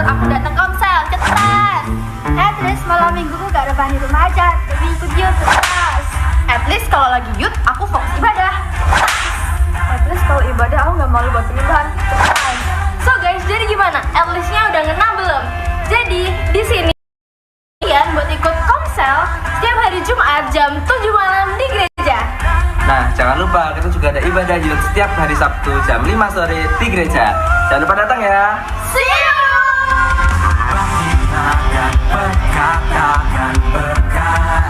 Aku datang komsel, cetas. At least malam mingguku gak rebahan di rumah aja, tapi ikut yut, cetas. At least kalau lagi yut, aku fokus ibadah. At least kalau ibadah aku gak malu buat penyembahan, cetas. So guys, jadi gimana? At least-nya udah ngena belum? Jadi di sini kalian buat ikut komsel setiap hari Jumat jam 7 malam di gereja. Nah, jangan lupa kita juga ada ibadah yud setiap hari Sabtu jam 5 sore di gereja. Jangan lupa datang ya. See you. Berkatakan berkat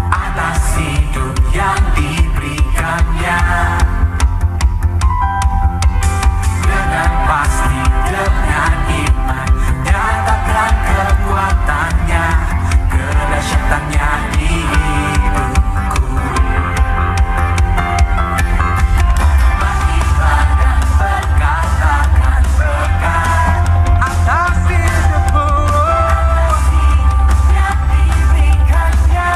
atas hidup yang diberikannya, dengan pasti, dengan iman, nyatakan kekuatannya, kedahsyatannya di hidupku. Beribadah dan berkatakan berkat atas hidupku yang diberikannya,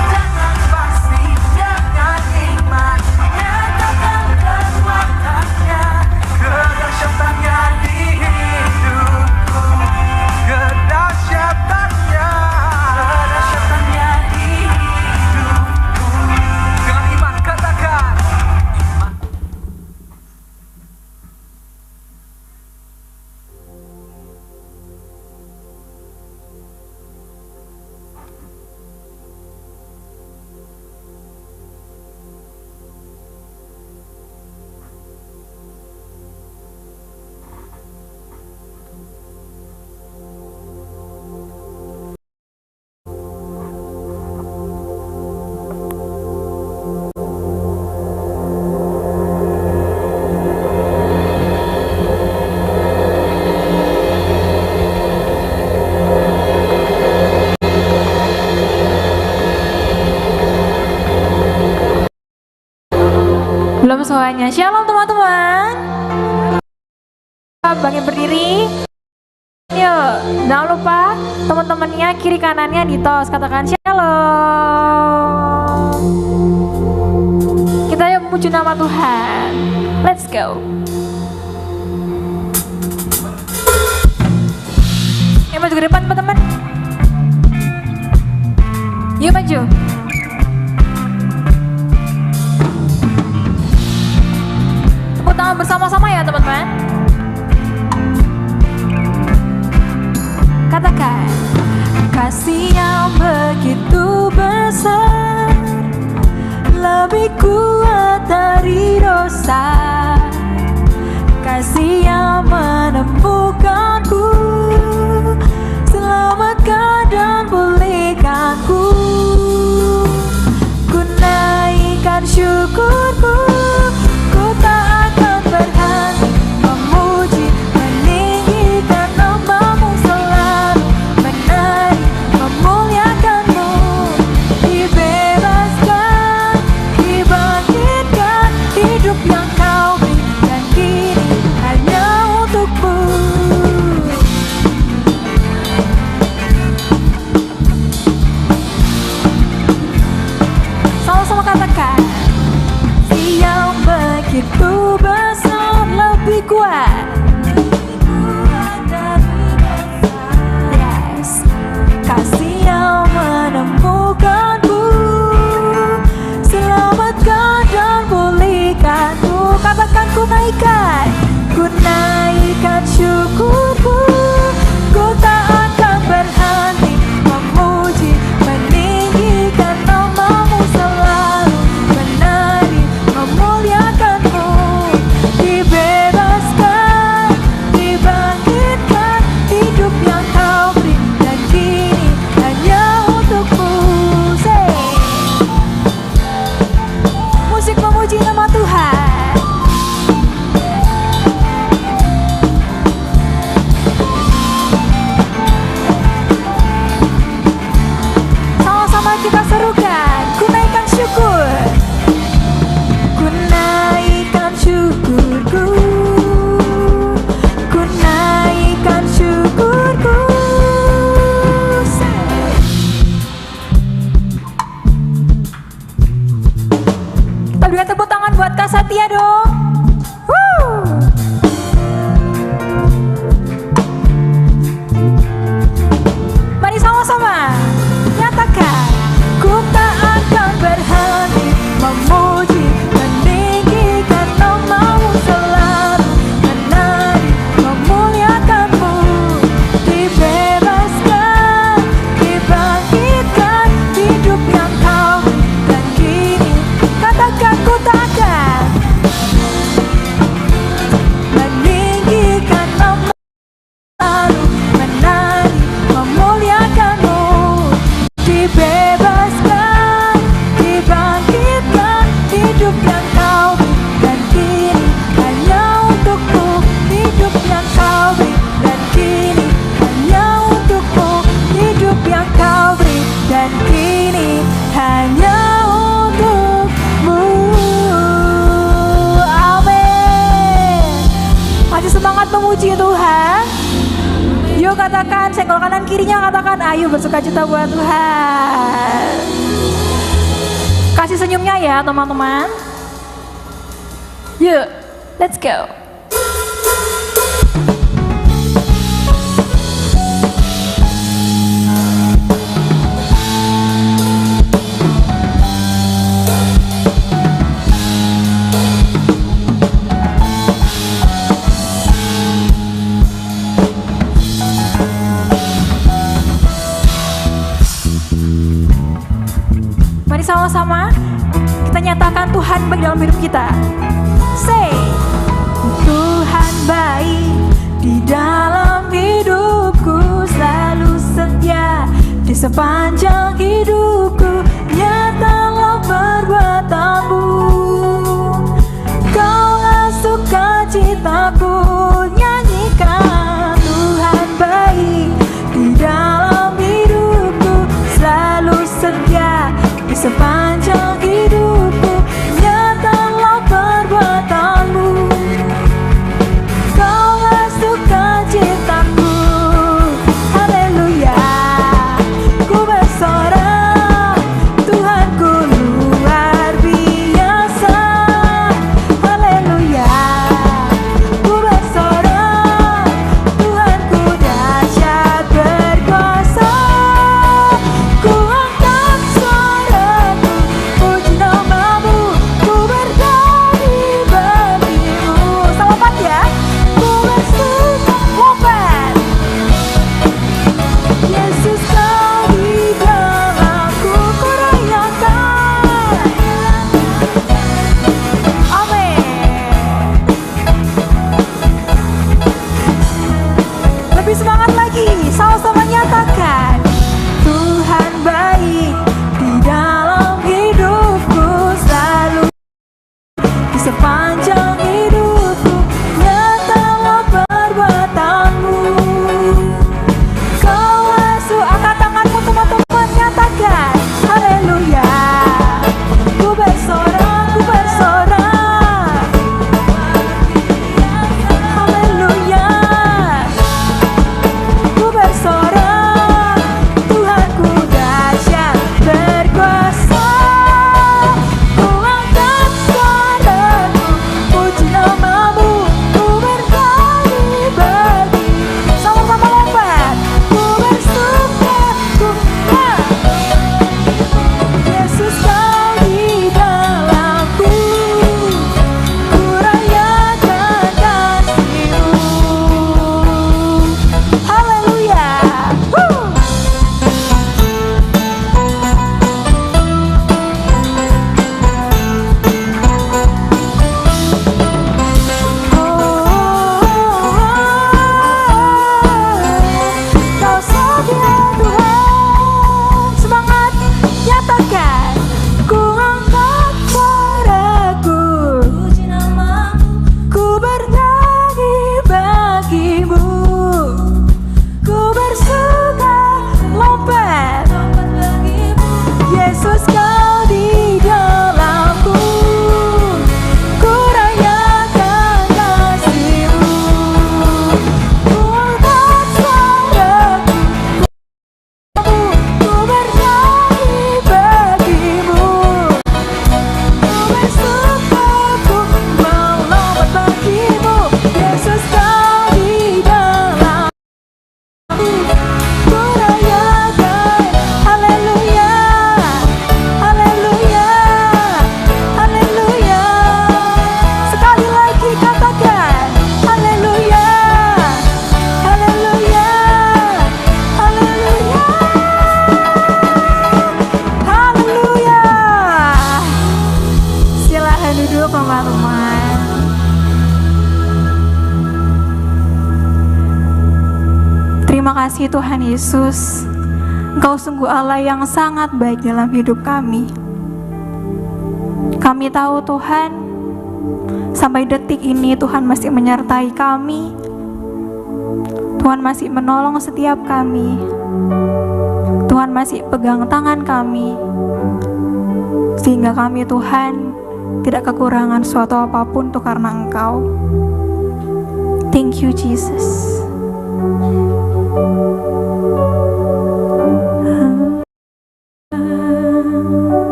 dengan pasti, dengan iman, nyatakan kekuatannya, kedahsyatannya di hidupku, kedahsyatannya di hidupku. Dengan iman katakan. Belum semuanya. Shalom teman-teman. Bangkit berdiri. Yuk, jangan lupa teman-temannya kiri kanannya di tos. Katakan shalom. Kita yuk memuji nama Tuhan. Let's go. Yuk maju ke depan teman-teman. Yuk maju. Tepuk tangan bersama-sama ya teman-teman. Katakan, kasih yang begitu besar, lebih kuat dari dosa, kasih yang menemukanku, selamatkan dan pulihkanku. Ku naikkan syukurku, ku tak akan berhenti memuji, meninggikan nama-Mu, selalu menari, memuliakan-Mu. Dibebaskan, dibangkitkan, hidup yang Kau berikan kini hanya untuk-Mu. Sama-sama katakan, kita serukan, ku naikkan syukur. Ku naikkan syukurku, ku naikkan syukurku. Kita berikan tepuk tangan buat Kak Satya dong. Woo! Mari sama-sama nyatakan, ku tak akan berhenti memuji, meninggikan namamu selalu, menari, memuliakanmu, dibebaskan, dibangkitkan, hidup yang kau dan kini. Katakan ku takkan meninggikan namamu selalu, menari, memuliakanmu, dibebaskan, dibangkitkan, hidup yang kau beri dan kini hanya untukmu, hidup yang kau beri dan kini hanya untukmu, hidup yang kau beri dan kini hanya untukmu. Amin. Masih semangat memuji Tuhan? Yuk katakan, senggol kanan kirinya, katakan ayo bersukacita buat Tuhan. Kasih senyumnya ya teman-teman. Yuk, let's go. Mari sama-sama kita nyatakan Tuhan baik dalam hidup kita. Say, Tuhan baik di dalam hidupku, selalu setia di sepanjang hidupku. Nyatalah perbuatanmu, Kaulah sukacitaku. Nyanyikan Tuhan baik di dalam hidupku, selalu setia di sepanjang hidupku. Nyatalah perbuatanmu, Kaulah sukacitaku. Haleluya, ku bersorak, Tuhanku luar biasa. Haleluya, ku bersorak, Tuhanku dahsyat berkuasa. Ku angkat suaraku kasih Tuhan Yesus. Engkau sungguh Allah yang sangat baik dalam hidup kami. Kami tahu Tuhan, sampai detik ini Tuhan masih menyertai kami. Tuhan masih menolong setiap kami. Tuhan masih pegang tangan kami. Sehingga kami Tuhan tidak kekurangan suatu apapun tuh karena Engkau. Thank you Jesus.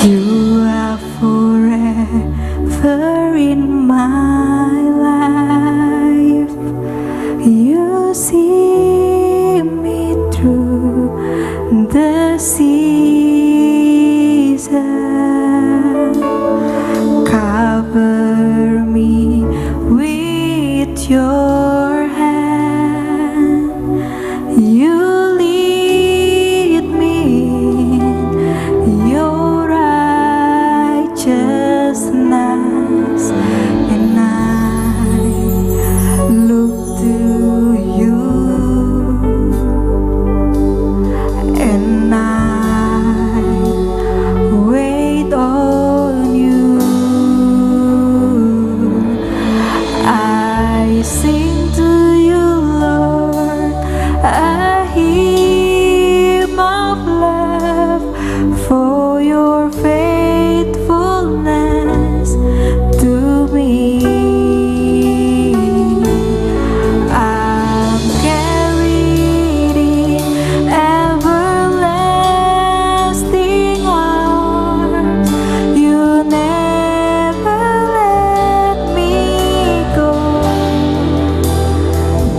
You are forever in my life. You see me through the season. Cover me with your hand. You lead me in your righteousness, and I look to you, and I wait on you. I sing to you, Lord, a hymn of love for your faithfulness to me. I'm carried in everlasting arms. You never let me go.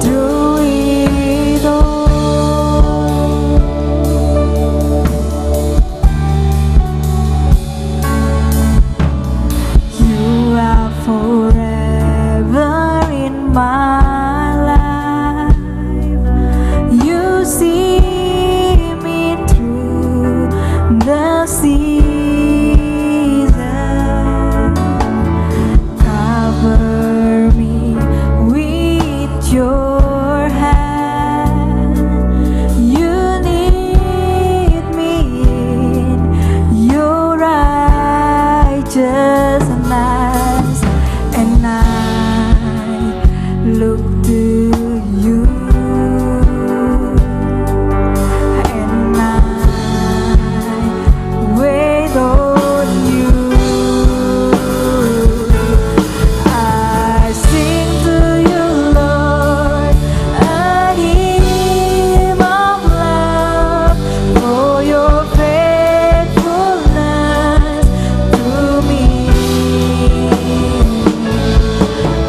Through it all, you are forever in my life. You see me through the season. Cover me with your hand. You lead me in your righteousness, and I look to you, and I wait on you. I sing to you, Lord, a hymn of love for your faithfulness to me.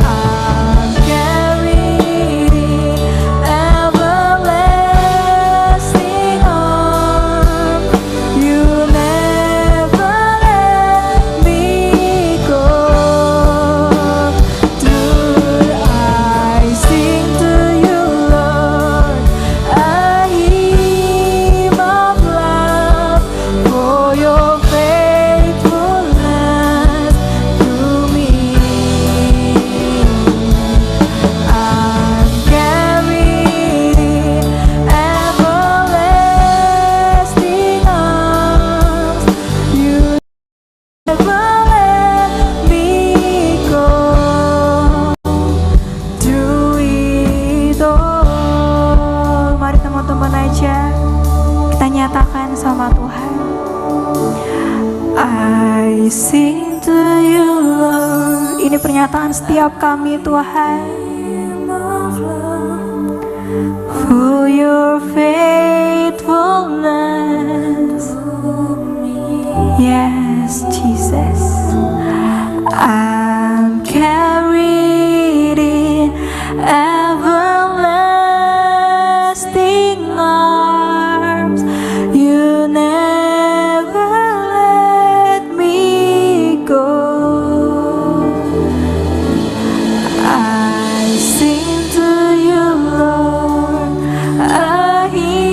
I'm carried in everlasting arms. You never let me go. I sing to you, Lord, a hymn of love for your faithfulness to me. I'm carried in everlasting arms. You never let me go. Through it all. Mari teman-teman aja kita nyatakan sama Tuhan. I sing to you, Lord. Ini pernyataan setiap kami Tuhan. For your faithfulness. Yes, Jesus. I'm carried in everlasting arms. You never let me go. I sing to you, Lord, a hymn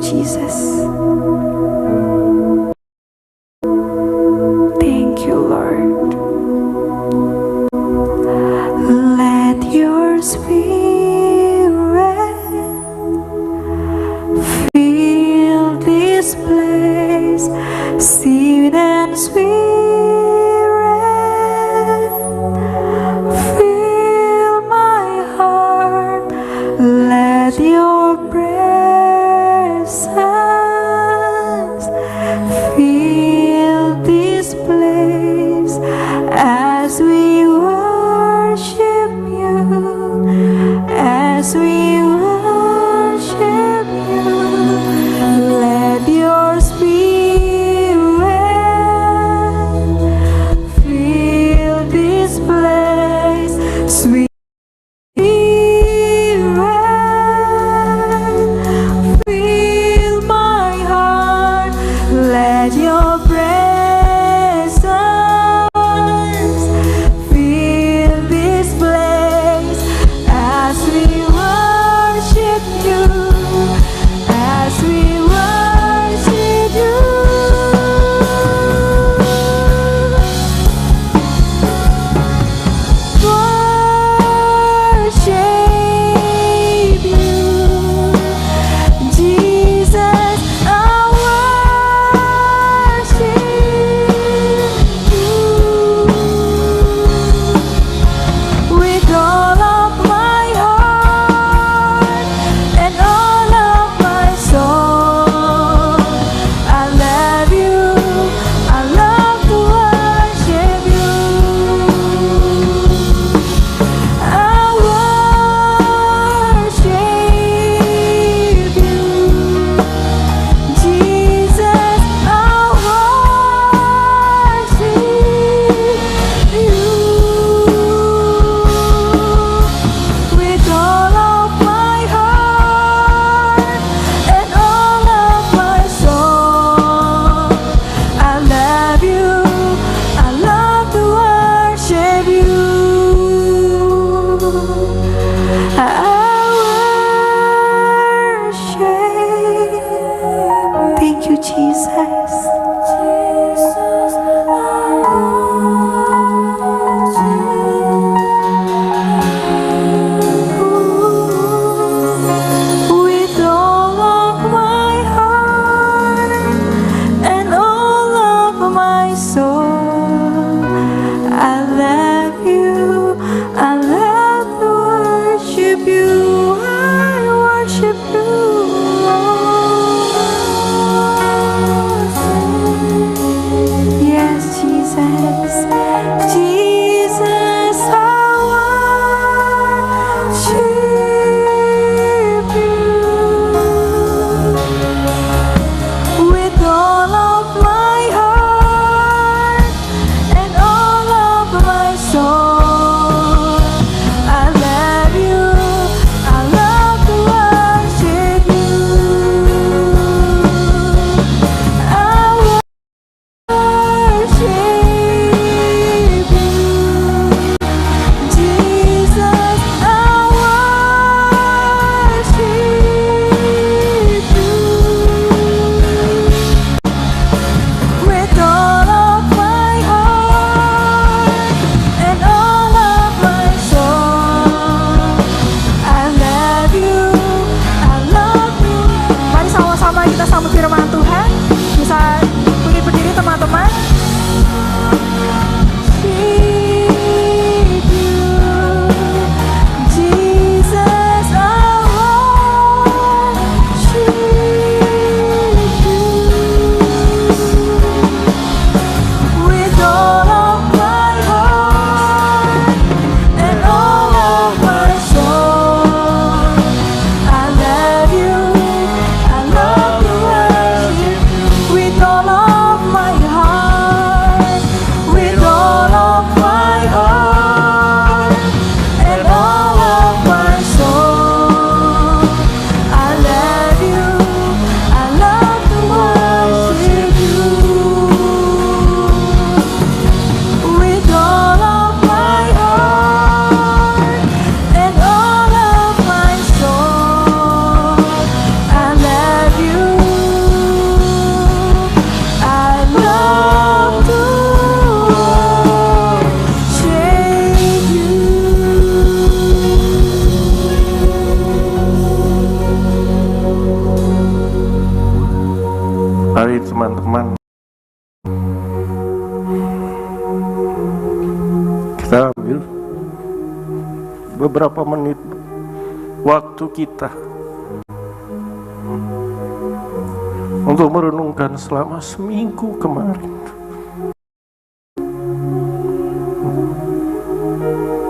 Jesus. Thank you, Lord. Let your spirit fill this place, sweet and spirit. Fill my heart. Let your presence fill this place as we worship you, as we worship you. Let your spirit fill this place, sweet spirit, fill my heart. Let your presence fill this place as we worship you, as we worship you. Worship you, Jesus. I worship you with all of my heart and all of my soul. I love you. I love to worship you. I worship you, Jesus. I worship you with all of my heart and all of my soul. I love you. I love to worship you. I worship. Thank you, Jesus. With all of my heart and all of my soul, I love you. I love to worship you. I worship you. Mari teman-teman, kita ambil beberapa menit waktu kita untuk merenungkan selama seminggu kemarin.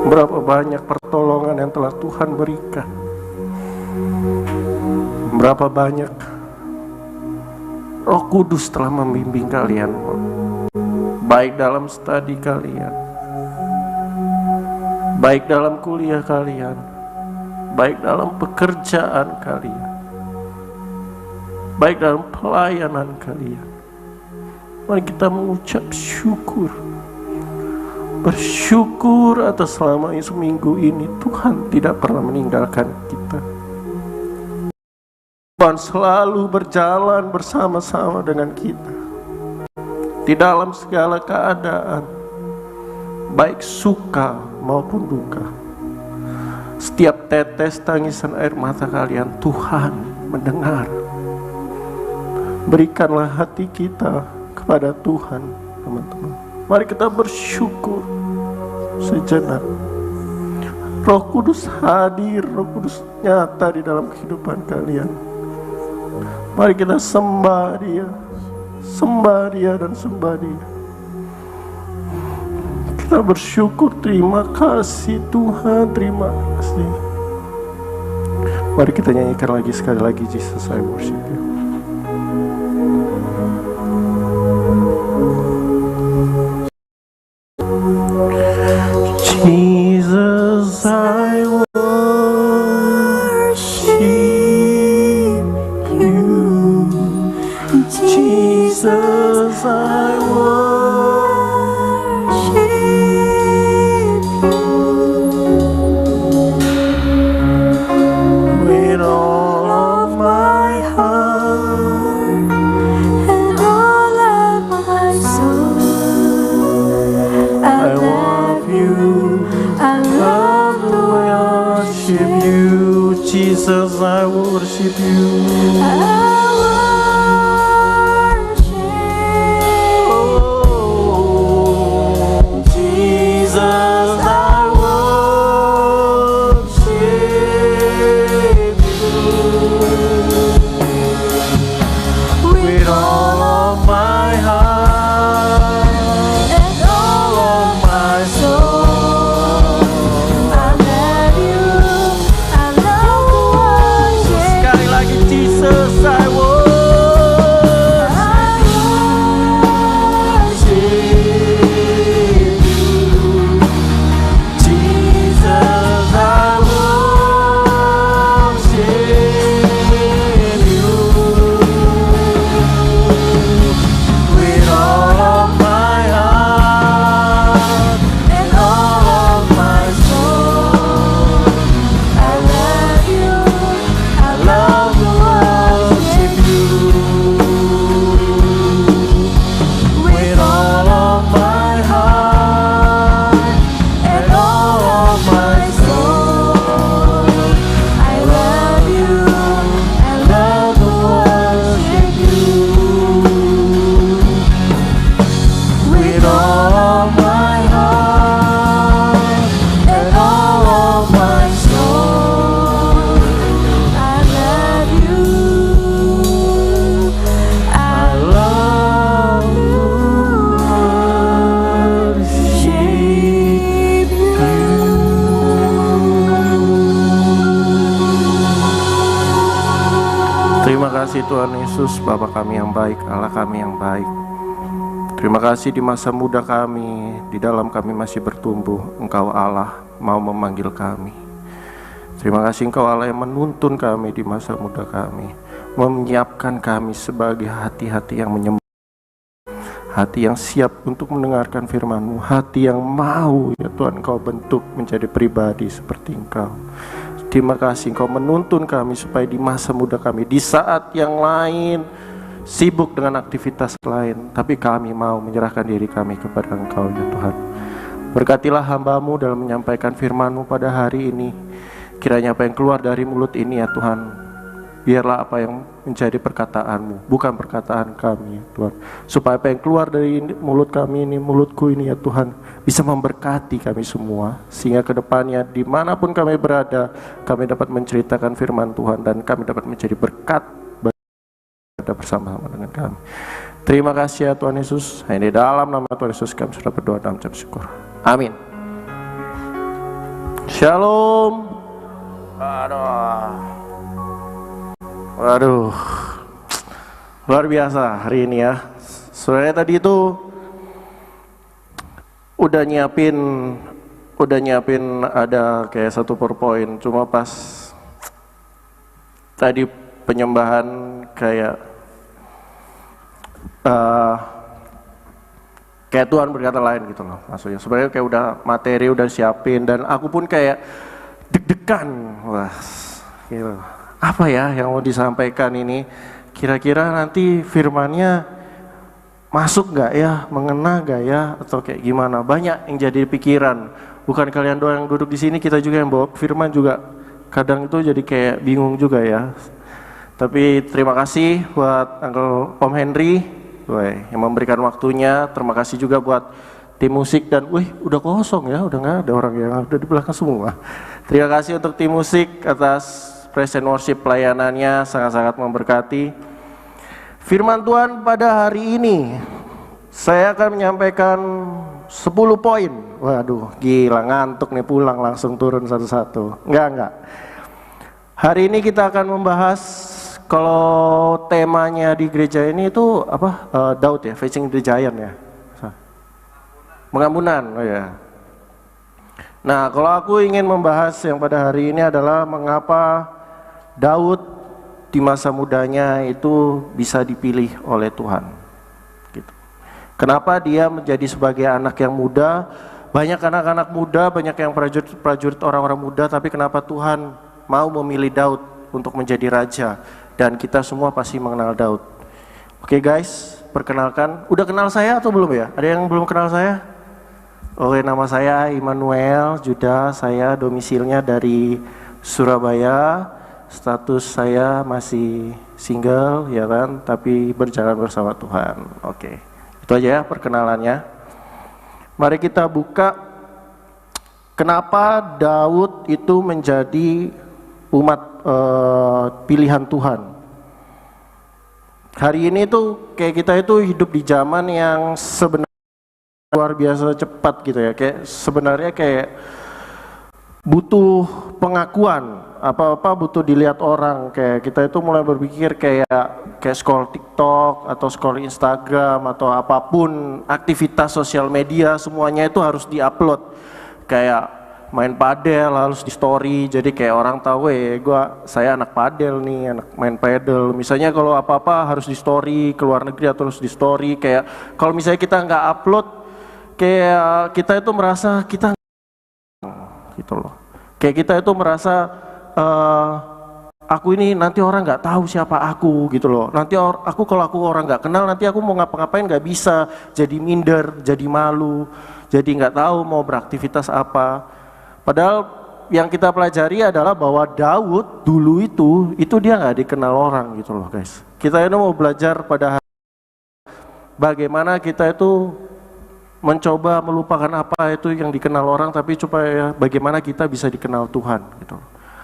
Berapa banyak pertolongan yang telah Tuhan berikan. Berapa banyak Roh Kudus telah membimbing kalian, baik dalam studi kalian, baik dalam kuliah kalian, baik dalam pekerjaan kalian, baik dalam pelayanan kalian. Mari kita mengucap syukur, bersyukur atas selama seminggu ini Tuhan tidak pernah meninggalkan kita. Tuhan selalu berjalan bersama-sama dengan kita di dalam segala keadaan, baik suka maupun duka. Setiap tetes tangisan air mata kalian Tuhan mendengar. Berikanlah hati kita kepada Tuhan, teman-teman. Mari kita bersyukur sejenak. Roh Kudus hadir, Roh Kudus nyata di dalam kehidupan kalian. Mari kita sembah Dia, sembah Dia dan sembah Dia. Kita bersyukur, terima kasih Tuhan, terima kasih. Mari kita nyanyikan lagi sekali lagi, Jesus I worship you. Jesus I Jesus, I worship you with all of my heart and all of my soul. I love you, I love to worship you. Jesus, I worship you. Terima kasih Tuhan Yesus, Bapa kami yang baik, Allah kami yang baik. Terima kasih di masa muda kami, di dalam kami masih bertumbuh, Engkau Allah mau memanggil kami. Terima kasih Engkau Allah yang menuntun kami di masa muda kami, menyiapkan kami sebagai hati-hati yang menyembah, hati yang siap untuk mendengarkan firman-Mu, hati yang mau ya Tuhan Engkau bentuk menjadi pribadi seperti Engkau. Terima kasih Engkau menuntun kami supaya di masa muda kami, di saat yang lain sibuk dengan aktivitas lain, tapi kami mau menyerahkan diri kami kepada Engkau ya Tuhan. Berkatilah hamba-Mu dalam menyampaikan firman-Mu pada hari ini. Kiranya apa yang keluar dari mulut ini ya Tuhan biarlah apa yang menjadi perkataan-Mu, bukan perkataan kami, ya Tuhan. Supaya apa yang keluar dari mulut kami ini, mulutku ini ya Tuhan, bisa memberkati kami semua. Sehingga kedepannya dimanapun kami berada, kami dapat menceritakan firman Tuhan dan kami dapat menjadi berkat bersama-sama dengan kami. Terima kasih ya Tuhan Yesus. Hanya di dalam nama Tuhan Yesus kami sudah berdoa dalam ucap syukur. Amin. Shalom. Waduh, luar biasa hari ini ya. Sebenarnya tadi itu udah nyiapin ada kayak satu PowerPoint, cuma pas tadi penyembahan kayak Tuhan berkata lain gitu loh. Maksudnya sebenarnya kayak udah materi udah siapin dan aku pun kayak deg-degan. Wah, gitu. Apa ya yang mau disampaikan ini? Kira-kira nanti firmannya masuk nggak ya, mengena nggak ya, atau kayak gimana? Banyak yang jadi pikiran. Bukan kalian doang yang duduk di sini, kita juga yang bawa firman juga. Kadang itu jadi kayak bingung juga ya. Tapi terima kasih buat Uncle Om Henry, yang memberikan waktunya. Terima kasih juga buat tim musik dan, udah kosong ya, udah nggak ada orang yang ada di belakang semua. Terima kasih untuk tim musik atas praise and worship pelayanannya, sangat-sangat memberkati. Firman Tuhan pada hari ini, saya akan menyampaikan 10 poin. Waduh, gila ngantuk nih, pulang langsung turun satu-satu. Enggak. Hari ini kita akan membahas, kalau temanya di gereja ini itu apa? Daud ya, Facing the Giant ya. Pengampunan, oh ya. Nah, kalau aku ingin membahas yang pada hari ini adalah mengapa Daud di masa mudanya itu bisa dipilih oleh Tuhan. Gitu. Kenapa dia menjadi sebagai anak yang muda? Banyak anak-anak muda, banyak yang prajurit orang-orang muda, tapi kenapa Tuhan mau memilih Daud untuk menjadi raja? Dan kita semua pasti mengenal Daud. Oke guys, perkenalkan. Udah kenal saya atau belum ya? Ada yang belum kenal saya? Oke, nama saya Immanuel Juda, saya domisilnya dari Surabaya. Status saya masih single ya kan, tapi berjalan bersama Tuhan. Oke, itu aja ya perkenalannya. Mari kita buka kenapa Daud itu menjadi umat pilihan Tuhan. Hari ini tuh kayak kita itu hidup di zaman yang sebenarnya luar biasa cepat gitu ya. Kayak sebenarnya kayak butuh pengakuan, apa-apa butuh dilihat orang. Kayak kita itu mulai berpikir kayak scroll TikTok atau scroll Instagram atau apapun aktivitas sosial media, semuanya itu harus diupload. Kayak main padel harus di story, jadi kayak orang tahu saya anak padel nih, anak main padel. Misalnya kalau apa-apa harus di story, keluar negeri atau harus di story. Kayak kalau misalnya kita nggak upload, kayak kita itu merasa kita gitu loh. Kayak kita itu merasa aku ini nanti orang nggak tahu siapa aku gitu loh. Nanti kalau aku orang nggak kenal, nanti aku mau ngapa-ngapain nggak bisa, jadi minder, jadi malu, jadi nggak tahu mau beraktivitas apa. Padahal yang kita pelajari adalah bahwa Daud dulu itu dia nggak dikenal orang gitu loh guys. Kita ini mau belajar pada bagaimana kita itu mencoba melupakan apa itu yang dikenal orang, tapi supaya bagaimana kita bisa dikenal Tuhan gitu.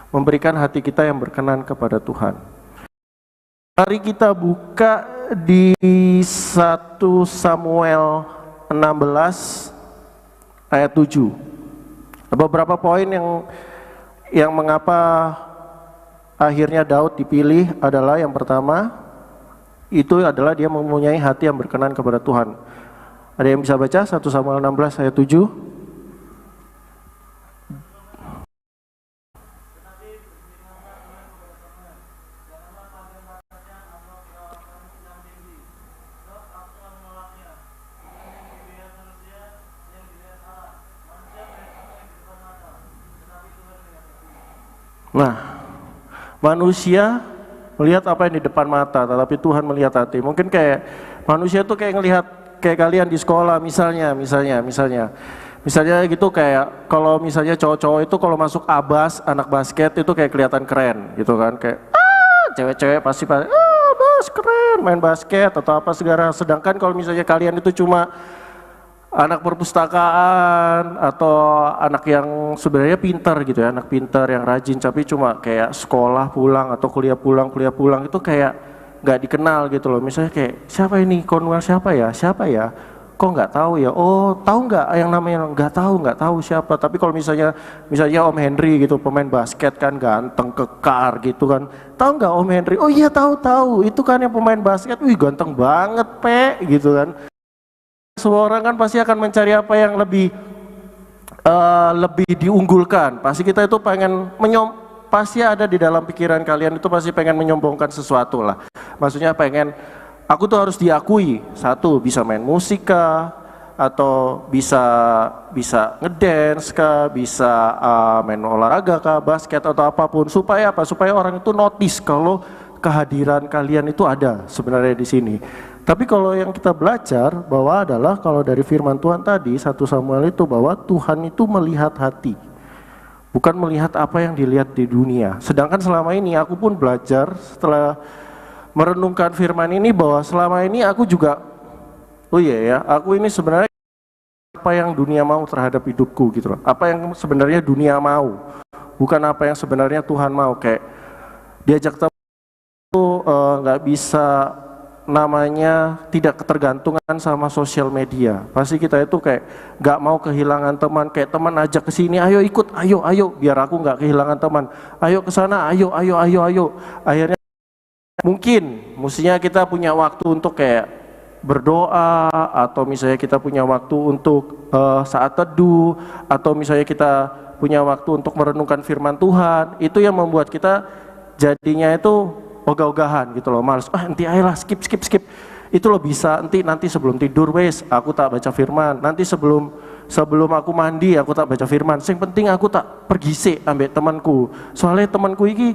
Memberikan hati kita yang berkenan kepada Tuhan. Mari kita buka di 1 Samuel 16 ayat 7. Ada beberapa poin yang mengapa akhirnya Daud dipilih adalah yang pertama itu adalah dia mempunyai hati yang berkenan kepada Tuhan. Ada yang bisa baca 1 Samuel 16 ayat 7? Nah, manusia melihat apa yang di depan mata, tetapi Tuhan melihat hati. Mungkin kayak manusia tuh kayak ngelihat kayak kalian di sekolah misalnya gitu, kayak kalau misalnya cowok-cowok itu kalau masuk ABAS, anak basket itu kayak kelihatan keren gitu kan, kayak cewek-cewek pasti bos keren main basket atau apa segala. Sedangkan kalau misalnya kalian itu cuma anak perpustakaan atau anak yang sebenarnya pintar gitu ya, anak pintar yang rajin, tapi cuma kayak sekolah pulang atau kuliah pulang itu kayak nggak dikenal gitu loh. Misalnya kayak siapa ini Cornwell, siapa ya, kok nggak tahu ya, oh tahu nggak yang namanya, nggak tahu siapa. Tapi kalau misalnya Om Henry gitu, pemain basket kan ganteng kekar gitu kan, tahu nggak Om Henry, oh iya tahu itu kan yang pemain basket, wih ganteng banget gitu kan. Semua orang kan pasti akan mencari apa yang lebih diunggulkan. Pasti kita itu pengen pasti ada di dalam pikiran kalian itu pasti pengen menyombongkan sesuatu lah. Maksudnya pengen, aku tuh harus diakui, satu bisa main musik kah, atau bisa ngedance kah, bisa main olahraga kah, basket atau apapun. Supaya apa? Supaya orang itu notice kalau kehadiran kalian itu ada sebenarnya di sini. Tapi kalau yang kita belajar bahwa adalah kalau dari firman Tuhan tadi 1 Samuel itu bahwa Tuhan itu melihat hati, bukan melihat apa yang dilihat di dunia. Sedangkan selama ini aku pun belajar setelah merenungkan firman ini bahwa selama ini aku juga, aku ini sebenarnya apa yang dunia mau terhadap hidupku gitu loh. Apa yang sebenarnya dunia mau, bukan apa yang sebenarnya Tuhan mau. Kayak diajak teman itu nggak bisa, namanya tidak ketergantungan sama sosial media. Pasti kita itu kayak nggak mau kehilangan teman, kayak teman ajak ke sini, ayo ikut, ayo biar aku nggak kehilangan teman, ayo ke sana, ayo. Akhirnya mungkin mestinya kita punya waktu untuk kayak berdoa, atau misalnya kita punya waktu untuk saat teduh, atau misalnya kita punya waktu untuk merenungkan firman Tuhan. Itu yang membuat kita jadinya itu ogah-ogahan gitu loh, males, nanti ayolah skip, itu lo bisa, nanti sebelum tidur wes aku tak baca firman, nanti sebelum aku mandi aku tak baca firman, yang penting aku tak pergi sih ambek temanku, soalnya temanku ini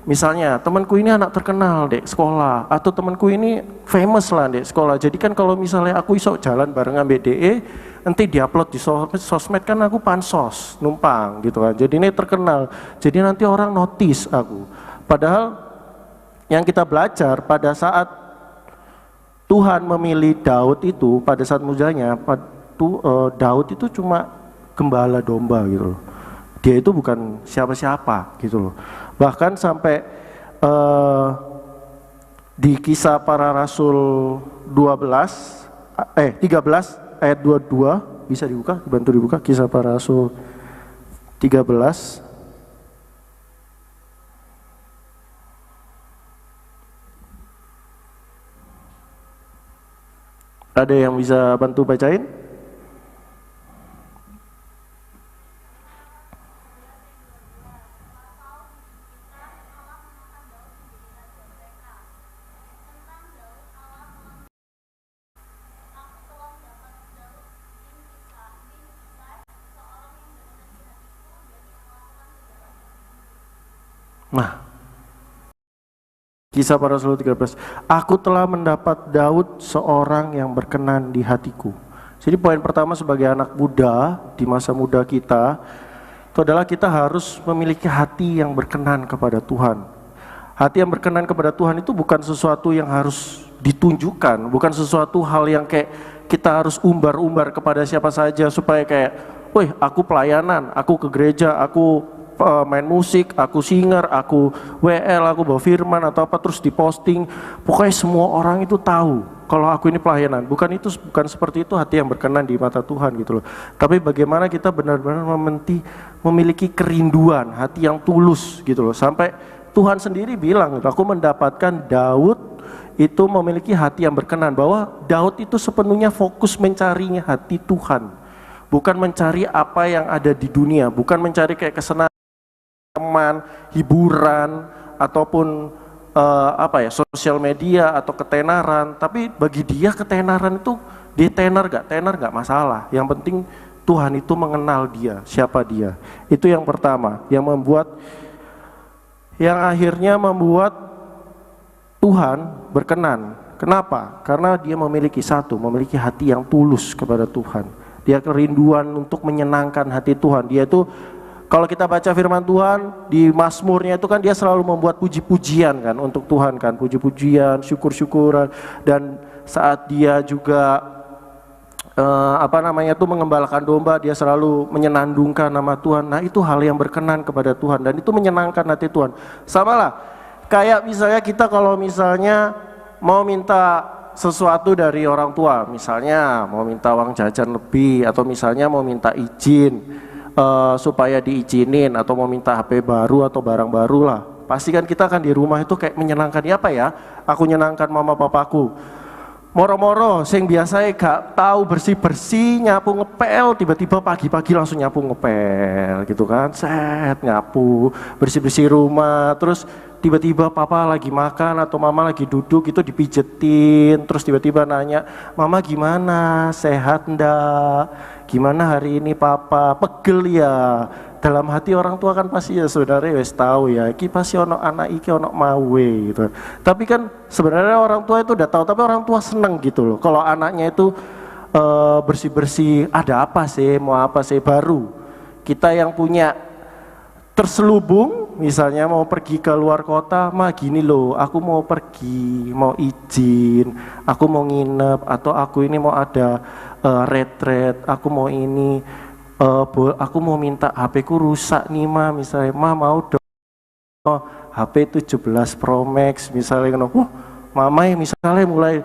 misalnya, temanku ini anak terkenal dek sekolah, atau temanku ini famous lah dek sekolah, jadi kan kalau misalnya aku iso jalan bareng ambek DE, nanti diupload di sosmed kan aku pansos, numpang gitu kan, jadi ini terkenal, jadi nanti orang notice aku. Padahal yang kita belajar pada saat Tuhan memilih Daud itu, pada saat mudanya, Daud itu cuma gembala domba gitu loh. Dia itu bukan siapa-siapa gitu loh. Bahkan sampai di Kisah Para Rasul 13 ayat 22, bisa dibuka, bantu dibuka Kisah Para Rasul 13. Ada yang bisa bantu bacain? Nah, Kisah Para Rasul 13, aku telah mendapat Daud seorang yang berkenan di hatiku. Jadi poin pertama sebagai anak muda di masa muda kita, itu adalah kita harus memiliki hati yang berkenan kepada Tuhan. Hati yang berkenan kepada Tuhan itu bukan sesuatu yang harus ditunjukkan, bukan sesuatu hal yang kayak kita harus umbar-umbar kepada siapa saja supaya kayak, wih aku pelayanan, aku ke gereja, aku main musik, aku singer, aku WL, aku bawa firman atau apa terus diposting. Pokoknya semua orang itu tahu kalau aku ini pelayanan. Bukan seperti itu hati yang berkenan di mata Tuhan gitu loh. Tapi bagaimana kita benar-benar memiliki kerinduan, hati yang tulus gitu loh. Sampai Tuhan sendiri bilang, aku mendapatkan Daud itu memiliki hati yang berkenan, bahwa Daud itu sepenuhnya fokus mencarinya hati Tuhan. Bukan mencari apa yang ada di dunia, bukan mencari kayak kesenangan, teman, hiburan, ataupun sosial media atau ketenaran. Tapi bagi dia ketenaran itu, dia tenar gak masalah. Yang penting Tuhan itu mengenal dia, siapa dia. Itu yang pertama, yang akhirnya membuat Tuhan berkenan. Kenapa? Karena dia memiliki hati yang tulus kepada Tuhan. Dia kerinduan untuk menyenangkan hati Tuhan. Dia itu Kalau kita baca firman Tuhan di Mazmurnya itu kan dia selalu membuat puji-pujian kan untuk Tuhan kan, puji-pujian, syukur-syukuran, dan saat dia juga mengembalakan domba, dia selalu menyenandungkan nama Tuhan. Nah, itu hal yang berkenan kepada Tuhan dan itu menyenangkan hati Tuhan. Sama lah kayak misalnya kita kalau misalnya mau minta sesuatu dari orang tua, misalnya mau minta uang jajan lebih, atau misalnya mau minta izin supaya diizinin, atau mau minta HP baru atau barang baru lah, pasti kan kita kan di rumah itu kayak menyenangkan. Ya apa ya, aku nyenangkan mama papaku. Moro-moro sing biasa gak tahu bersih-bersih, nyapu ngepel, tiba-tiba pagi-pagi langsung nyapu ngepel gitu kan, set nyapu bersih-bersih rumah. Terus tiba-tiba papa lagi makan atau mama lagi duduk itu dipijetin, terus tiba-tiba nanya, mama gimana, sehat ndak, gimana hari ini papa, pegel ya. Dalam hati orang tua kan pasti ya sebenarnya wes tahu ya, iki pasti ono anak iki ono mawe gitu. Tapi kan sebenarnya orang tua itu udah tahu, tapi orang tua seneng gitu loh kalau anaknya itu bersih-bersih. Ada apa sih, mau apa sih baru. Kita yang punya terselubung, misalnya mau pergi ke luar kota, mah gini loh, aku mau pergi, mau izin, aku mau nginep, atau aku ini mau ada retret, aku mau ini, aku mau minta HP ku rusak nih ma, misalnya ma mau dong HP 17 Pro Max misalnya, mama misalnya mulai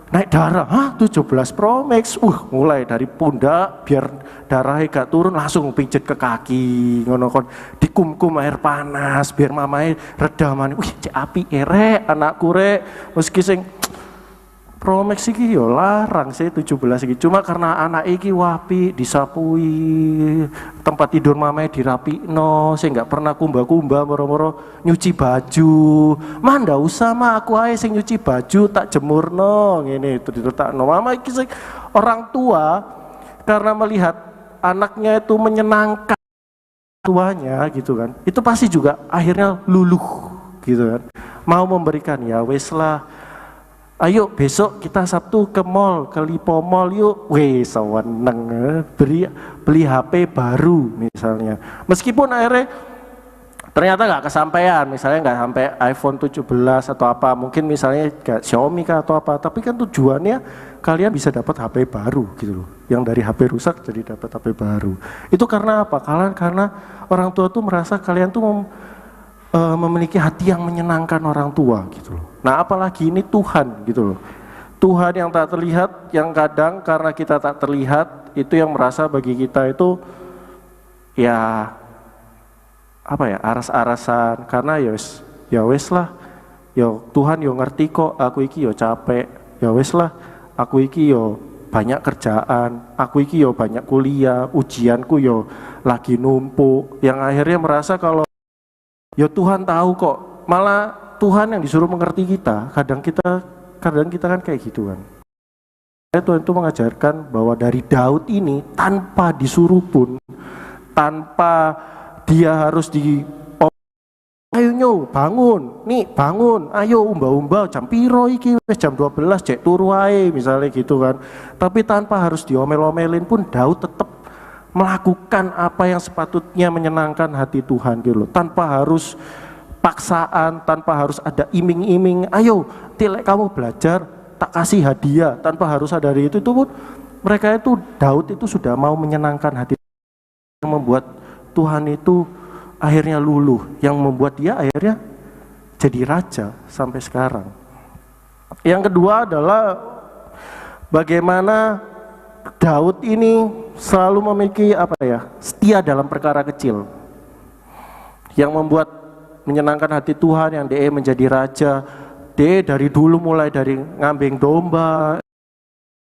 naik darah, 17 Pro Max, mulai dari pundak biar darahnya gak turun langsung pijet ke kaki, ngono kon dikumkum air panas biar mamai reda man. Cek api rek anakku rek, meski sing Pro Max iki yo larang sih 17 iki, cuma karena anak iki wapi disapui, tempat tidur mamai dirapikno, saya nggak pernah kumba-kumba moro-moro nyuci baju. Mah ndak usah mah, aku ae sing nyuci baju tak jemurno ngene itu diletakno. Mama iki orang tua karena melihat anaknya itu menyenangkan tuanya gitu kan, itu pasti juga akhirnya luluh gitu kan, mau memberikan, ya wes lah, ayo besok kita Sabtu ke mall, ke Lipo Mall yuk, wes seneng beli HP baru misalnya, meskipun akhirnya ternyata nggak kesampaian, misalnya nggak sampai iPhone 17 atau apa, mungkin misalnya kayak Xiaomi kah atau apa, tapi kan tujuannya kalian bisa dapat HP baru gitu loh, yang dari HP rusak jadi dapat HP baru. Itu karena apa? Karena orang tua tuh merasa kalian tuh memiliki hati yang menyenangkan orang tua gitu loh. Nah apalagi ini Tuhan gitu loh, Tuhan yang tak terlihat, yang kadang karena kita tak terlihat itu yang merasa bagi kita itu ya apa ya, aras-arasan, karena ya wes lah, ya Tuhan yo ngerti kok aku iki yo capek, ya wes lah aku iki yo banyak kerjaan, aku iki yo banyak kuliah, ujianku yo lagi numpuk, yang akhirnya merasa kalau ya Tuhan tahu kok, malah Tuhan yang disuruh mengerti kita. Kadang kita kan kayak gitu kan. Tuhan itu mengajarkan bahwa dari Daud ini tanpa disuruh pun, tanpa dia harus ayo nyo bangun, nih bangun, ayo umba-umba jam piro iki wis jam 12 cek turu wae misalnya gitu kan. Tapi tanpa harus diomel-omelin pun Daud tetap melakukan apa yang sepatutnya menyenangkan hati Tuhan gitu loh, tanpa harus paksaan, tanpa harus ada iming-iming, ayo tilek kamu belajar tak kasih hadiah, tanpa harus ada dari itu pun mereka itu, Daud itu sudah mau menyenangkan hati, yang membuat Tuhan itu akhirnya luluh, yang membuat dia akhirnya jadi raja sampai sekarang. Yang kedua adalah bagaimana Daud ini selalu memiliki setia dalam perkara kecil, yang membuat menyenangkan hati Tuhan, yang dia menjadi raja. Dia dari dulu mulai dari ngambing domba,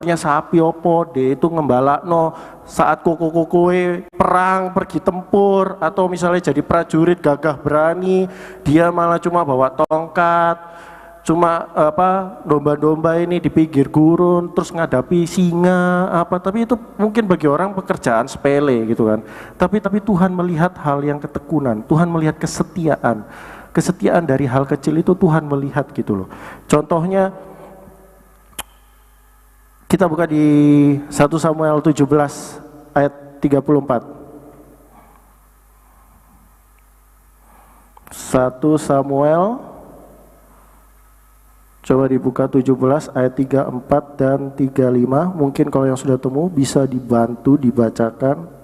sapi opo, dia itu ngembalakno saat koko-kokoe perang pergi tempur, atau misalnya jadi prajurit gagah berani, dia malah cuma bawa tongkat, cuma domba-domba ini di pinggir gurun terus ngadapi singa tapi itu mungkin bagi orang pekerjaan sepele gitu kan, tapi Tuhan melihat hal yang ketekunan, Tuhan melihat kesetiaan dari hal kecil itu Tuhan melihat gitu loh. Contohnya kita buka di 1 Samuel 17 ayat 34. 1 Samuel, coba dibuka 17 ayat 34 dan 35. Mungkin kalau yang sudah temu bisa dibantu dibacakan.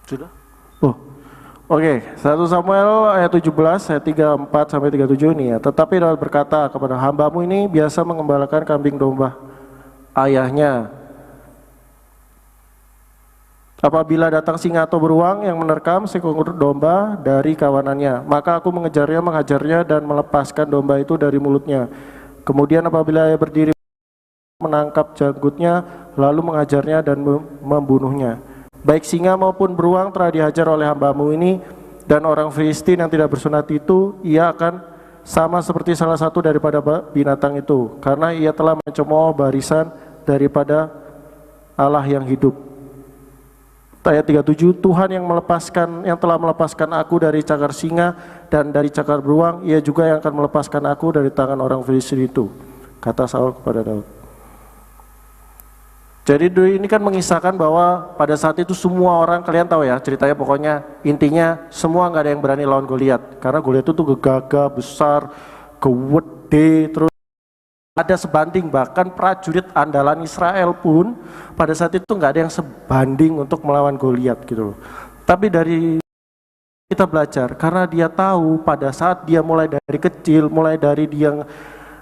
Sudah? Oh. Oke, 1 Samuel ayat 17 ayat 34 sampai 37 ini ya. Tetapi Daud berkata kepada hambamu ini biasa mengembalakan kambing domba ayahnya. Apabila datang singa atau beruang yang menerkam seekor domba dari kawanannya, maka aku mengejarnya, menghajarnya dan melepaskan domba itu dari mulutnya. Kemudian apabila ia berdiri menangkap janggutnya, lalu mengajarnya dan membunuhnya. Baik singa maupun beruang telah dihajar oleh hambamu ini, dan orang Filistin yang tidak bersunat itu, ia akan sama seperti salah satu daripada binatang itu, karena ia telah mencemooh barisan daripada Allah yang hidup. Ayat 37, Tuhan yang telah melepaskan aku dari cakar singa dan dari cakar beruang, ia juga yang akan melepaskan aku dari tangan orang Filistin itu, kata Saul kepada Daud. Jadi ini kan mengisahkan bahwa pada saat itu semua orang, kalian tahu ya ceritanya, pokoknya intinya semua nggak ada yang berani lawan Goliat, karena Goliat itu tuh gagah, besar, gede, terus ada sebanding, bahkan prajurit andalan Israel pun pada saat itu nggak ada yang sebanding untuk melawan Goliat gitu loh. Tapi dari kita belajar, karena dia tahu pada saat dia mulai dari kecil, mulai dari dia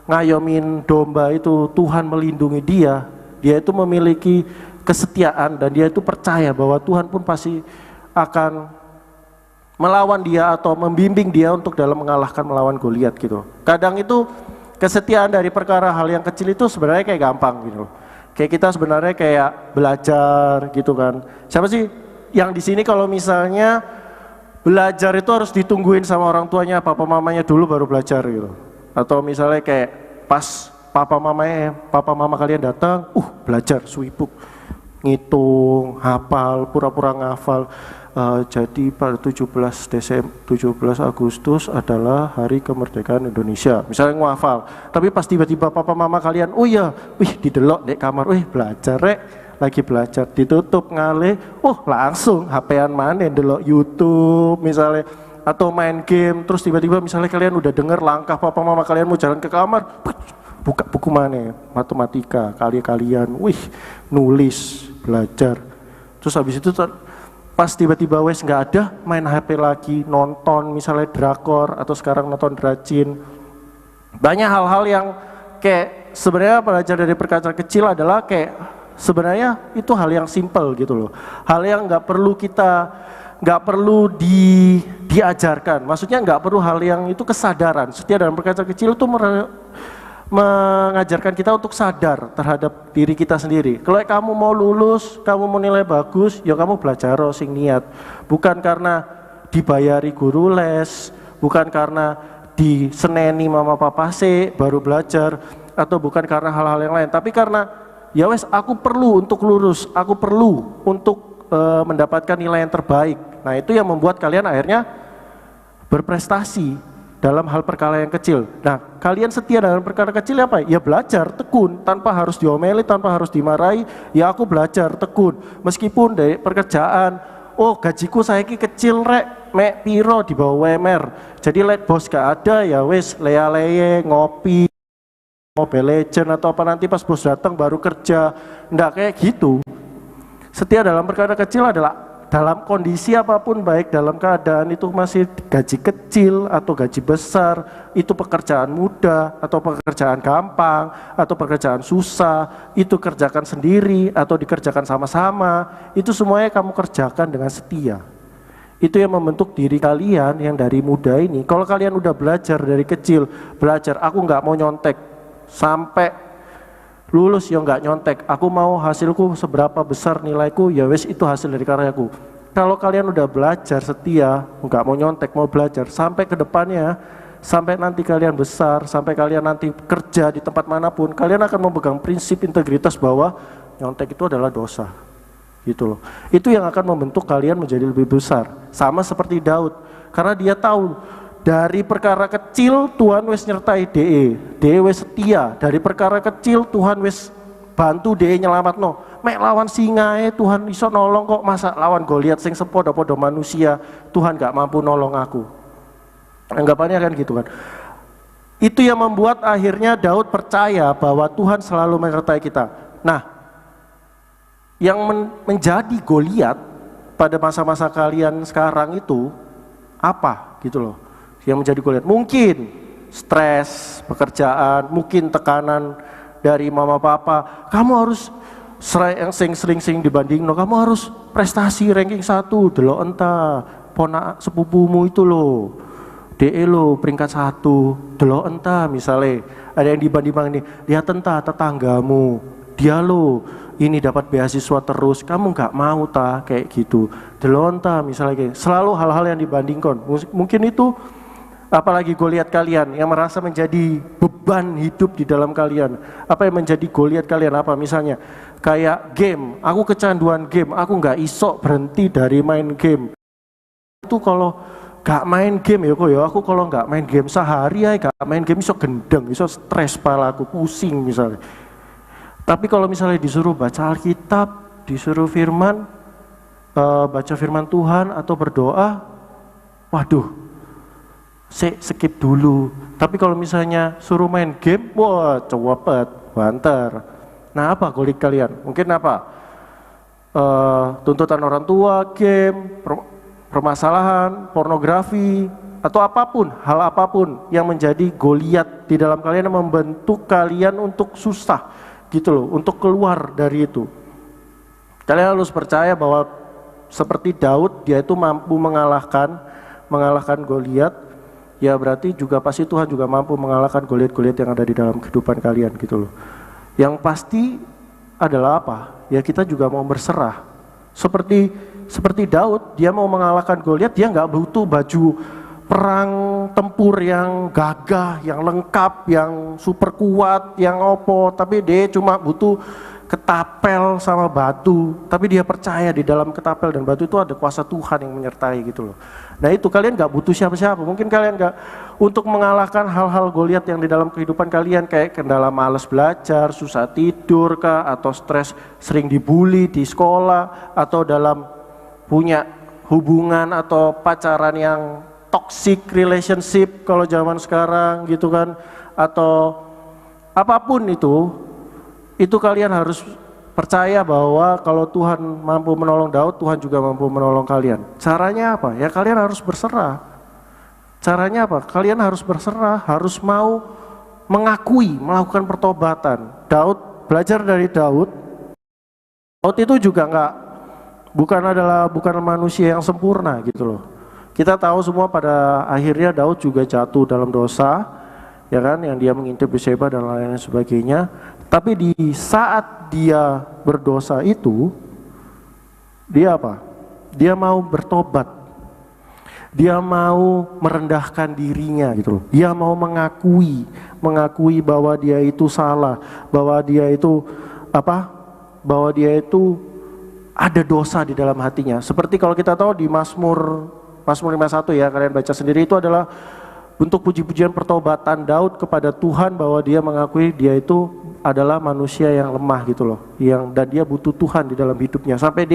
ngayomin domba itu, Tuhan melindungi dia. Dia itu memiliki kesetiaan dan dia itu percaya bahwa Tuhan pun pasti akan melawan dia atau membimbing dia untuk dalam mengalahkan melawan Goliat gitu. Kadang itu kesetiaan dari perkara hal yang kecil itu sebenarnya kayak gampang gitu. Kayak kita sebenarnya kayak belajar gitu kan. Siapa sih yang di sini kalau misalnya belajar itu harus ditungguin sama orang tuanya, papa mamanya dulu baru belajar gitu. Atau misalnya kayak pas papa mama kalian datang, belajar suibuk, ngitung, hafal, pura-pura ngafal. Jadi pada 17 Agustus adalah hari kemerdekaan Indonesia. Misalnya ngafal, tapi pas tiba-tiba papa mama kalian, didelok dek kamar, belajar lagi belajar, ditutup ngalih, langsung HP-an mana delok YouTube misalnya, atau main game, terus tiba-tiba misalnya kalian udah denger langkah papa mama kalian mau jalan ke kamar, buka buku mana, matematika, kalian, nulis, belajar. Terus habis itu pas tiba-tiba nggak ada, main HP lagi, nonton misalnya drakor, atau sekarang nonton Dracin. Banyak hal-hal yang kayak sebenarnya belajar dari perkara kecil adalah kayak sebenarnya itu hal yang simple gitu loh. Hal yang nggak perlu diajarkan. Maksudnya nggak perlu hal yang itu kesadaran. Setiap dalam perkara kecil itu mengajarkan kita untuk sadar terhadap diri kita sendiri. Kalau kamu mau lulus, kamu mau nilai bagus, ya kamu belajar sing niat. Bukan karena dibayari guru les, bukan karena diseneni mama papa baru belajar, atau bukan karena hal-hal yang lain, tapi karena ya wes aku perlu untuk lulus, aku perlu untuk mendapatkan nilai yang terbaik. Nah itu yang membuat kalian akhirnya berprestasi dalam hal perkara yang kecil. Nah, kalian setia dalam perkara kecil apa? Ya belajar, tekun, tanpa harus diomeli, tanpa harus dimarahi. Ya aku belajar, tekun. Meskipun dari pekerjaan, gajiku saya kecil mek piro di bawah WMR. Jadi bos gak ada, ya wes leye ngopi, Mobile Legend atau apa, nanti pas bos datang baru kerja. Nggak kayak gitu. Setia dalam perkara kecil adalah dalam kondisi apapun, baik dalam keadaan itu masih gaji kecil atau gaji besar, itu pekerjaan mudah atau pekerjaan gampang atau pekerjaan susah, itu kerjakan sendiri atau dikerjakan sama-sama, itu semuanya kamu kerjakan dengan setia. Itu yang membentuk diri kalian yang dari muda ini. Kalau kalian udah belajar dari kecil, belajar aku nggak mau nyontek sampai lulus, ya nggak nyontek, aku mau hasilku seberapa besar nilaiku, ya wes itu hasil dari karyaku. Kalau kalian udah belajar setia, nggak mau nyontek, mau belajar sampai ke depannya, sampai nanti kalian besar, sampai kalian nanti kerja di tempat manapun, kalian akan memegang prinsip integritas bahwa Nyontek itu adalah dosa. Gitu loh. Itu yang akan membentuk kalian menjadi lebih besar. Sama seperti Daud. Karena dia tahu dari perkara kecil Tuhan wis nyertai DE wis setia. Dari perkara kecil Tuhan wis bantu DE nyelamatno. Mek lawan singae Tuhan iso nolong kok, masa lawan Goliat sing sepodo-podo manusia Tuhan gak mampu nolong aku. Anggapannya kan gitu kan. Itu yang membuat akhirnya Daud percaya bahwa Tuhan selalu menyertai kita. Nah, yang menjadi Goliat pada masa-masa kalian sekarang itu apa gitu loh. Yang menjadi Goliat mungkin stres, pekerjaan, mungkin tekanan dari mama papa. Kamu harus yang sering dibanding, no, kamu harus prestasi ranking 1, delok entah ponak sepupumu itu loh, DE lo peringkat 1, delok entah misalnya ada yang dibanding ini, lihat entah tetanggamu, dia lo ini dapat beasiswa terus, kamu nggak mau ta kayak gitu, delok entah misalnya kayak selalu hal-hal yang dibandingkan. Mungkin itu apalagi Goliat kalian yang merasa menjadi beban hidup di dalam kalian. Apa yang menjadi Goliat kalian? Apa misalnya kayak game, aku kecanduan game, aku nggak iso berhenti dari main game. Itu kalau nggak main game ya kok ya, aku kalau nggak main game sehari ya nggak main game iso gendeng, iso stres pala aku pusing misalnya. Tapi kalau misalnya disuruh baca Alkitab, disuruh firman, baca firman Tuhan atau berdoa, waduh, skip dulu. Tapi kalau misalnya suruh main game, wah cepet, banter. Nah apa Goliat kalian? Mungkin apa? Tuntutan orang tua, game, permasalahan, pornografi, atau apapun, hal apapun yang menjadi Goliat di dalam kalian yang membentuk kalian untuk susah gitu loh, untuk keluar dari itu. Kalian harus percaya bahwa seperti Daud, dia itu mampu mengalahkan Goliat. Ya berarti juga pasti Tuhan juga mampu mengalahkan Goliat-Goliat yang ada di dalam kehidupan kalian gitu loh. Yang pasti adalah apa? Ya kita juga mau berserah. Seperti Daud, dia mau mengalahkan Goliat, dia nggak butuh baju perang tempur yang gagah, yang lengkap, yang super kuat, yang opo, tapi dia cuma butuh ketapel sama batu, tapi dia percaya di dalam ketapel dan batu itu ada kuasa Tuhan yang menyertai gitu loh. Nah itu kalian gak butuh siapa-siapa, mungkin kalian gak untuk mengalahkan hal-hal Goliat yang di dalam kehidupan kalian kayak kendala malas belajar, susah tidur kah, atau stres sering dibully di sekolah, atau dalam punya hubungan atau pacaran yang toxic relationship kalau zaman sekarang gitu kan, atau apapun itu kalian harus percaya bahwa kalau Tuhan mampu menolong Daud, Tuhan juga mampu menolong kalian. Caranya apa? Ya kalian harus berserah. Caranya apa? Kalian harus berserah, harus mau mengakui, melakukan pertobatan. Daud, belajar dari Daud. Daud itu juga bukan manusia yang sempurna gitu loh. Kita tahu semua pada akhirnya Daud juga jatuh dalam dosa, ya kan, yang dia mengintip Batseba dan lain-lain sebagainya. Tapi di saat dia berdosa itu, dia apa? Dia mau bertobat. Dia mau merendahkan dirinya gitu loh. Dia mau mengakui bahwa dia itu salah, bahwa dia itu Bahwa dia itu ada dosa di dalam hatinya. Seperti kalau kita tahu di Mazmur 51 ya, kalian baca sendiri, itu adalah bentuk puji-pujian pertobatan Daud kepada Tuhan bahwa dia mengakui dia itu adalah manusia yang lemah gitu loh, dan dia butuh Tuhan di dalam hidupnya, sampai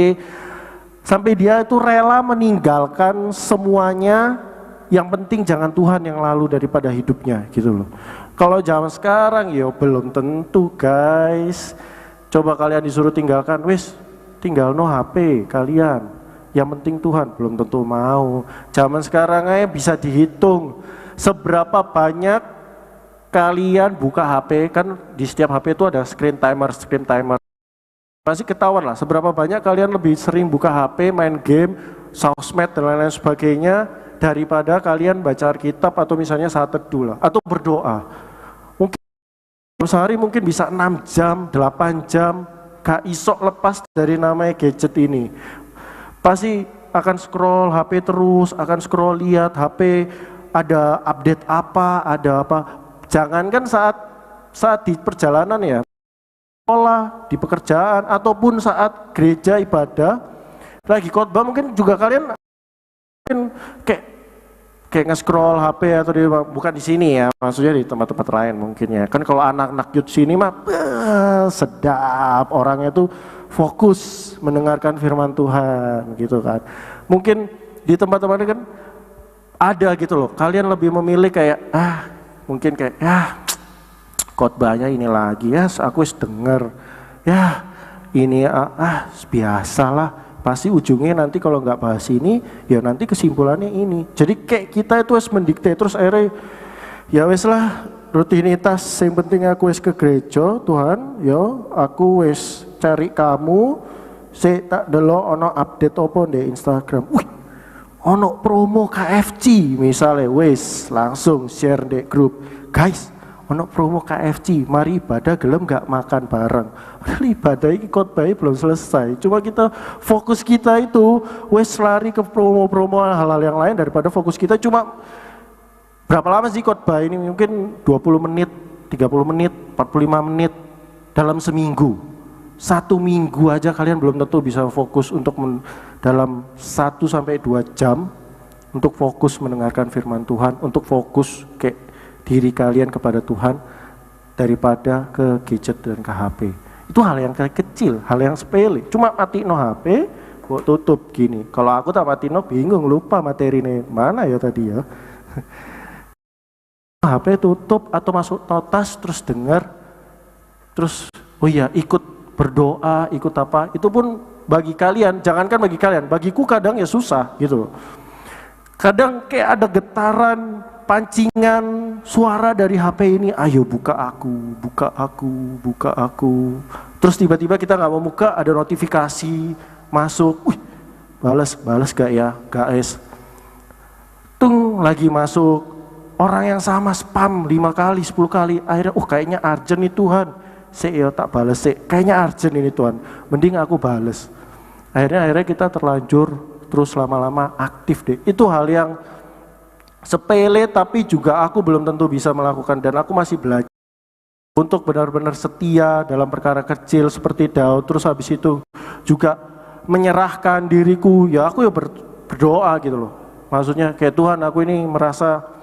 dia itu rela meninggalkan semuanya, yang penting jangan Tuhan yang lalu daripada hidupnya gitu loh. Kalau zaman sekarang ya belum tentu guys. Coba kalian disuruh tinggalkan, tinggal no HP kalian, yang penting Tuhan, belum tentu mau. Zaman sekarang aja bisa dihitung seberapa banyak kalian buka HP, kan di setiap HP itu ada screen timer. Masih ketahuan lah seberapa banyak kalian lebih sering buka HP, main game, sosmed dan lain-lain sebagainya daripada kalian baca Alkitab atau misalnya saat teduh lah, atau berdoa. Mungkin sehari mungkin bisa 6 jam, 8 jam, gak isok lepas dari namanya gadget ini. Pasti akan scroll HP terus, akan scroll lihat HP ada update apa, ada apa. Jangankan saat di perjalanan ya, sekolah, di pekerjaan, ataupun saat gereja ibadah, lagi khotbah mungkin juga kalian mungkin kayak nge-scroll HP atau bukan di sini ya, maksudnya di tempat-tempat lain mungkin ya. Kan kalau anak-anak youth sini mah sedap, orangnya tuh fokus mendengarkan firman Tuhan gitu kan. Mungkin di tempat-tempat ini kan ada gitu loh, kalian lebih memilih kayak mungkin kayak khotbahnya ini lagi ya, aku wis denger ya ini biasalah, pasti ujungnya nanti kalau nggak bahas ini ya nanti kesimpulannya ini. Jadi kayak kita itu wis mendikte terus akhirnya ya wis lah rutinitas, yang penting aku wis ke gereja Tuhan, yo aku wis cari kamu, saya tak delok ono update apa di Instagram, wih ono promo KFC misalnya, wis langsung share di grup, guys ono promo KFC, mari ibadah gelem gak makan bareng. Padahal ibadah ini khotbah belum selesai, cuma kita fokus kita itu wis lari ke promo-promo hal-hal yang lain daripada fokus kita cuma berapa lama sih khotbah ini, mungkin 20 menit, 30 menit, 45 menit dalam seminggu. 1 minggu aja kalian belum tentu bisa fokus untuk dalam 1-2 jam untuk fokus mendengarkan firman Tuhan, untuk fokus kayak diri kalian kepada Tuhan daripada ke gadget dan ke HP. Itu hal yang kecil, hal yang sepele. Cuma matiin HP, kok tutup gini. Kalau aku tak matiin bingung, lupa materinya mana ya tadi ya. HP tutup atau masuk notas terus dengar, terus oh iya ikut berdoa, ikut apa, itu pun bagi kalian, jangankan bagi kalian, bagiku kadang ya susah gitu. Kadang kayak ada getaran, pancingan, suara dari HP ini, ayo buka aku, buka aku, buka aku. Terus tiba-tiba kita nggak mau buka, ada notifikasi masuk, wih, balas gak ya, guys. Tung lagi masuk, orang yang sama spam 5 kali, 10 kali, akhirnya, kayaknya urgent nih Tuhan. Saya tak balas sih, kayaknya urgent ini Tuhan, mending aku balas. Akhirnya kita terlanjur terus lama-lama aktif deh. Itu hal yang sepele tapi juga aku belum tentu bisa melakukan, dan aku masih belajar untuk benar-benar setia dalam perkara kecil seperti Daud. Terus habis itu juga menyerahkan diriku, ya aku ya berdoa gitu loh. Maksudnya kayak Tuhan, aku ini merasa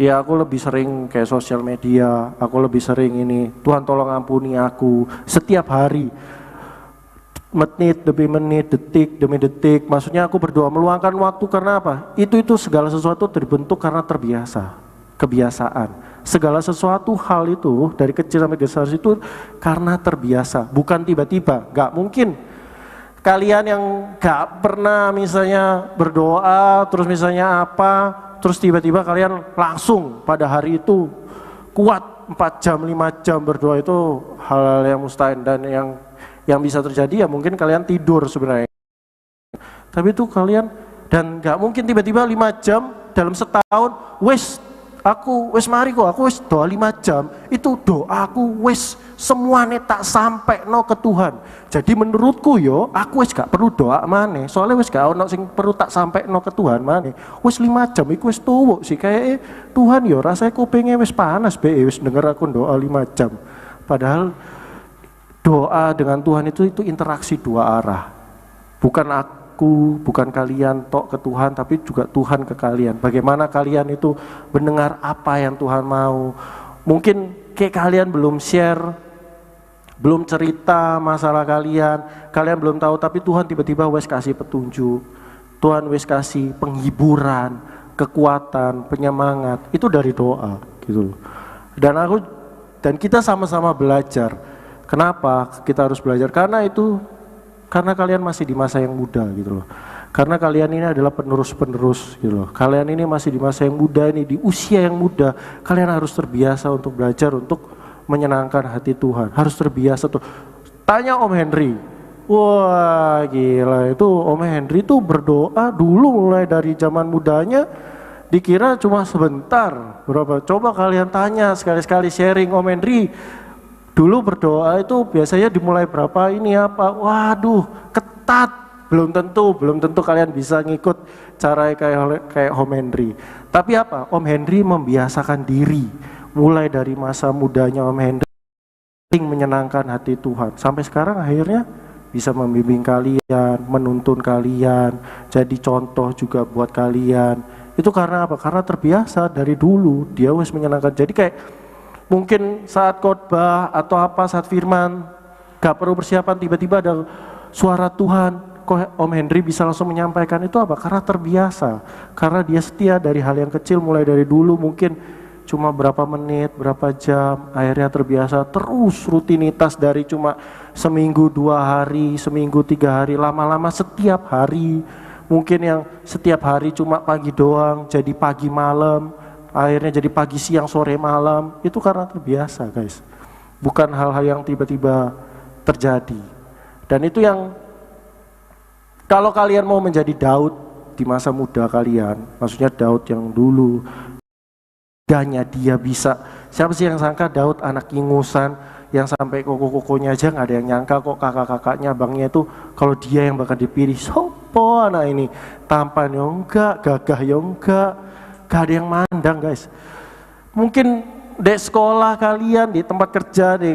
ya aku lebih sering kayak sosial media, aku lebih sering ini, Tuhan tolong ampuni aku setiap hari, menit demi menit, detik demi detik. Maksudnya aku berdoa meluangkan waktu karena apa? Itu segala sesuatu terbentuk karena terbiasa, kebiasaan. Segala sesuatu hal itu dari kecil sampai besar itu karena terbiasa, bukan tiba-tiba. Gak mungkin kalian yang gak pernah misalnya berdoa, terus misalnya apa, terus tiba-tiba kalian langsung pada hari itu kuat 4 jam, 5 jam berdoa, itu hal-hal yang mustahil. Dan yang bisa terjadi ya mungkin kalian tidur sebenarnya. Tapi itu kalian, dan gak mungkin tiba-tiba 5 jam dalam setahun, aku mari kok, aku doa 5 jam, itu doaku semuanya tak sampai no ke Tuhan. Jadi menurutku aku gak perlu doa maneh, soalnya gak ono sing perlu tak sampai no ke Tuhan maneh. 5 jam iku tuwuk sih, kayak Tuhan rasanya kupingnya panas denger aku doa 5 jam. Padahal doa dengan Tuhan itu interaksi 2 arah. Bukan aku, bukan kalian tok ke Tuhan, tapi juga Tuhan ke kalian. Bagaimana kalian itu mendengar apa yang Tuhan mau. Mungkin kayak kalian belum share, belum cerita masalah kalian belum tahu, tapi Tuhan tiba-tiba kasih petunjuk, Tuhan kasih penghiburan, kekuatan, penyemangat, itu dari doa gitu. Dan kita sama-sama belajar. Kenapa kita harus belajar? Karena kalian masih di masa yang muda gitu loh. Karena kalian ini adalah penerus-penerus gitu loh. Kalian ini masih di masa yang muda ini, di usia yang muda, kalian harus terbiasa untuk belajar untuk menyenangkan hati Tuhan. Harus terbiasa tuh. Tanya Om Henry. Wah, gila, itu Om Henry tuh berdoa dulu mulai dari zaman mudanya, dikira cuma sebentar. Coba kalian tanya sekali-sekali sharing Om Henry. Dulu berdoa itu biasanya dimulai berapa ini apa? Waduh, ketat. Belum tentu kalian bisa ngikut cara kayak Om Henry. Tapi apa? Om Henry membiasakan diri mulai dari masa mudanya Om Henry menyenangkan hati Tuhan. Sampai sekarang akhirnya bisa membimbing kalian, menuntun kalian, jadi contoh juga buat kalian. Itu karena apa? Karena terbiasa dari dulu dia wes menyenangkan. Jadi kayak mungkin saat khotbah atau apa saat firman gak perlu persiapan, tiba-tiba ada suara Tuhan, kok Om Henry bisa langsung menyampaikan. Itu apa? Karena terbiasa, karena dia setia dari hal yang kecil, mulai dari dulu mungkin cuma berapa menit, berapa jam, akhirnya terbiasa terus rutinitas dari cuma seminggu 2 hari, seminggu 3 hari, lama-lama setiap hari. Mungkin yang setiap hari cuma pagi doang, jadi pagi malam, akhirnya jadi pagi siang sore malam. Itu karena terbiasa guys, bukan hal-hal yang tiba-tiba terjadi. Dan itu yang kalau kalian mau menjadi Daud di masa muda kalian, maksudnya Daud yang dulu, ganya dia bisa. Siapa sih yang sangka Daud anak ingusan yang sampai koko-kokonya aja nggak ada yang nyangka kok kakak-kakaknya abangnya itu kalau dia yang bakal dipilih. Sopo anak ini, tampan ya enggak, gagah ya enggak, gak ada yang mandang guys. Mungkin di sekolah kalian, di tempat kerja, di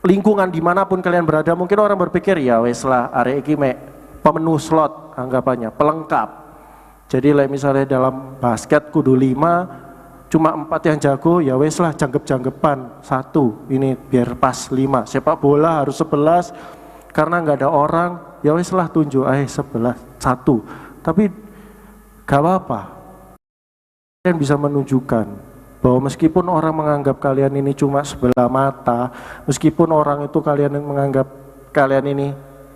lingkungan dimanapun kalian berada, mungkin orang berpikir ya wes lah arek iki mek pemenuh slot, anggapannya pelengkap. Jadi misalnya dalam basket kudu 5, cuma 4 yang jago, ya wes lah janggep-janggepan 1, ini biar pas 5. Sepak bola harus 11, karena nggak ada orang, ya wes lah tunjuk 11, 1. Tapi gak apa-apa, kalian bisa menunjukkan bahwa meskipun orang menganggap kalian ini cuma sebelah mata, meskipun orang itu kalian menganggap kalian ini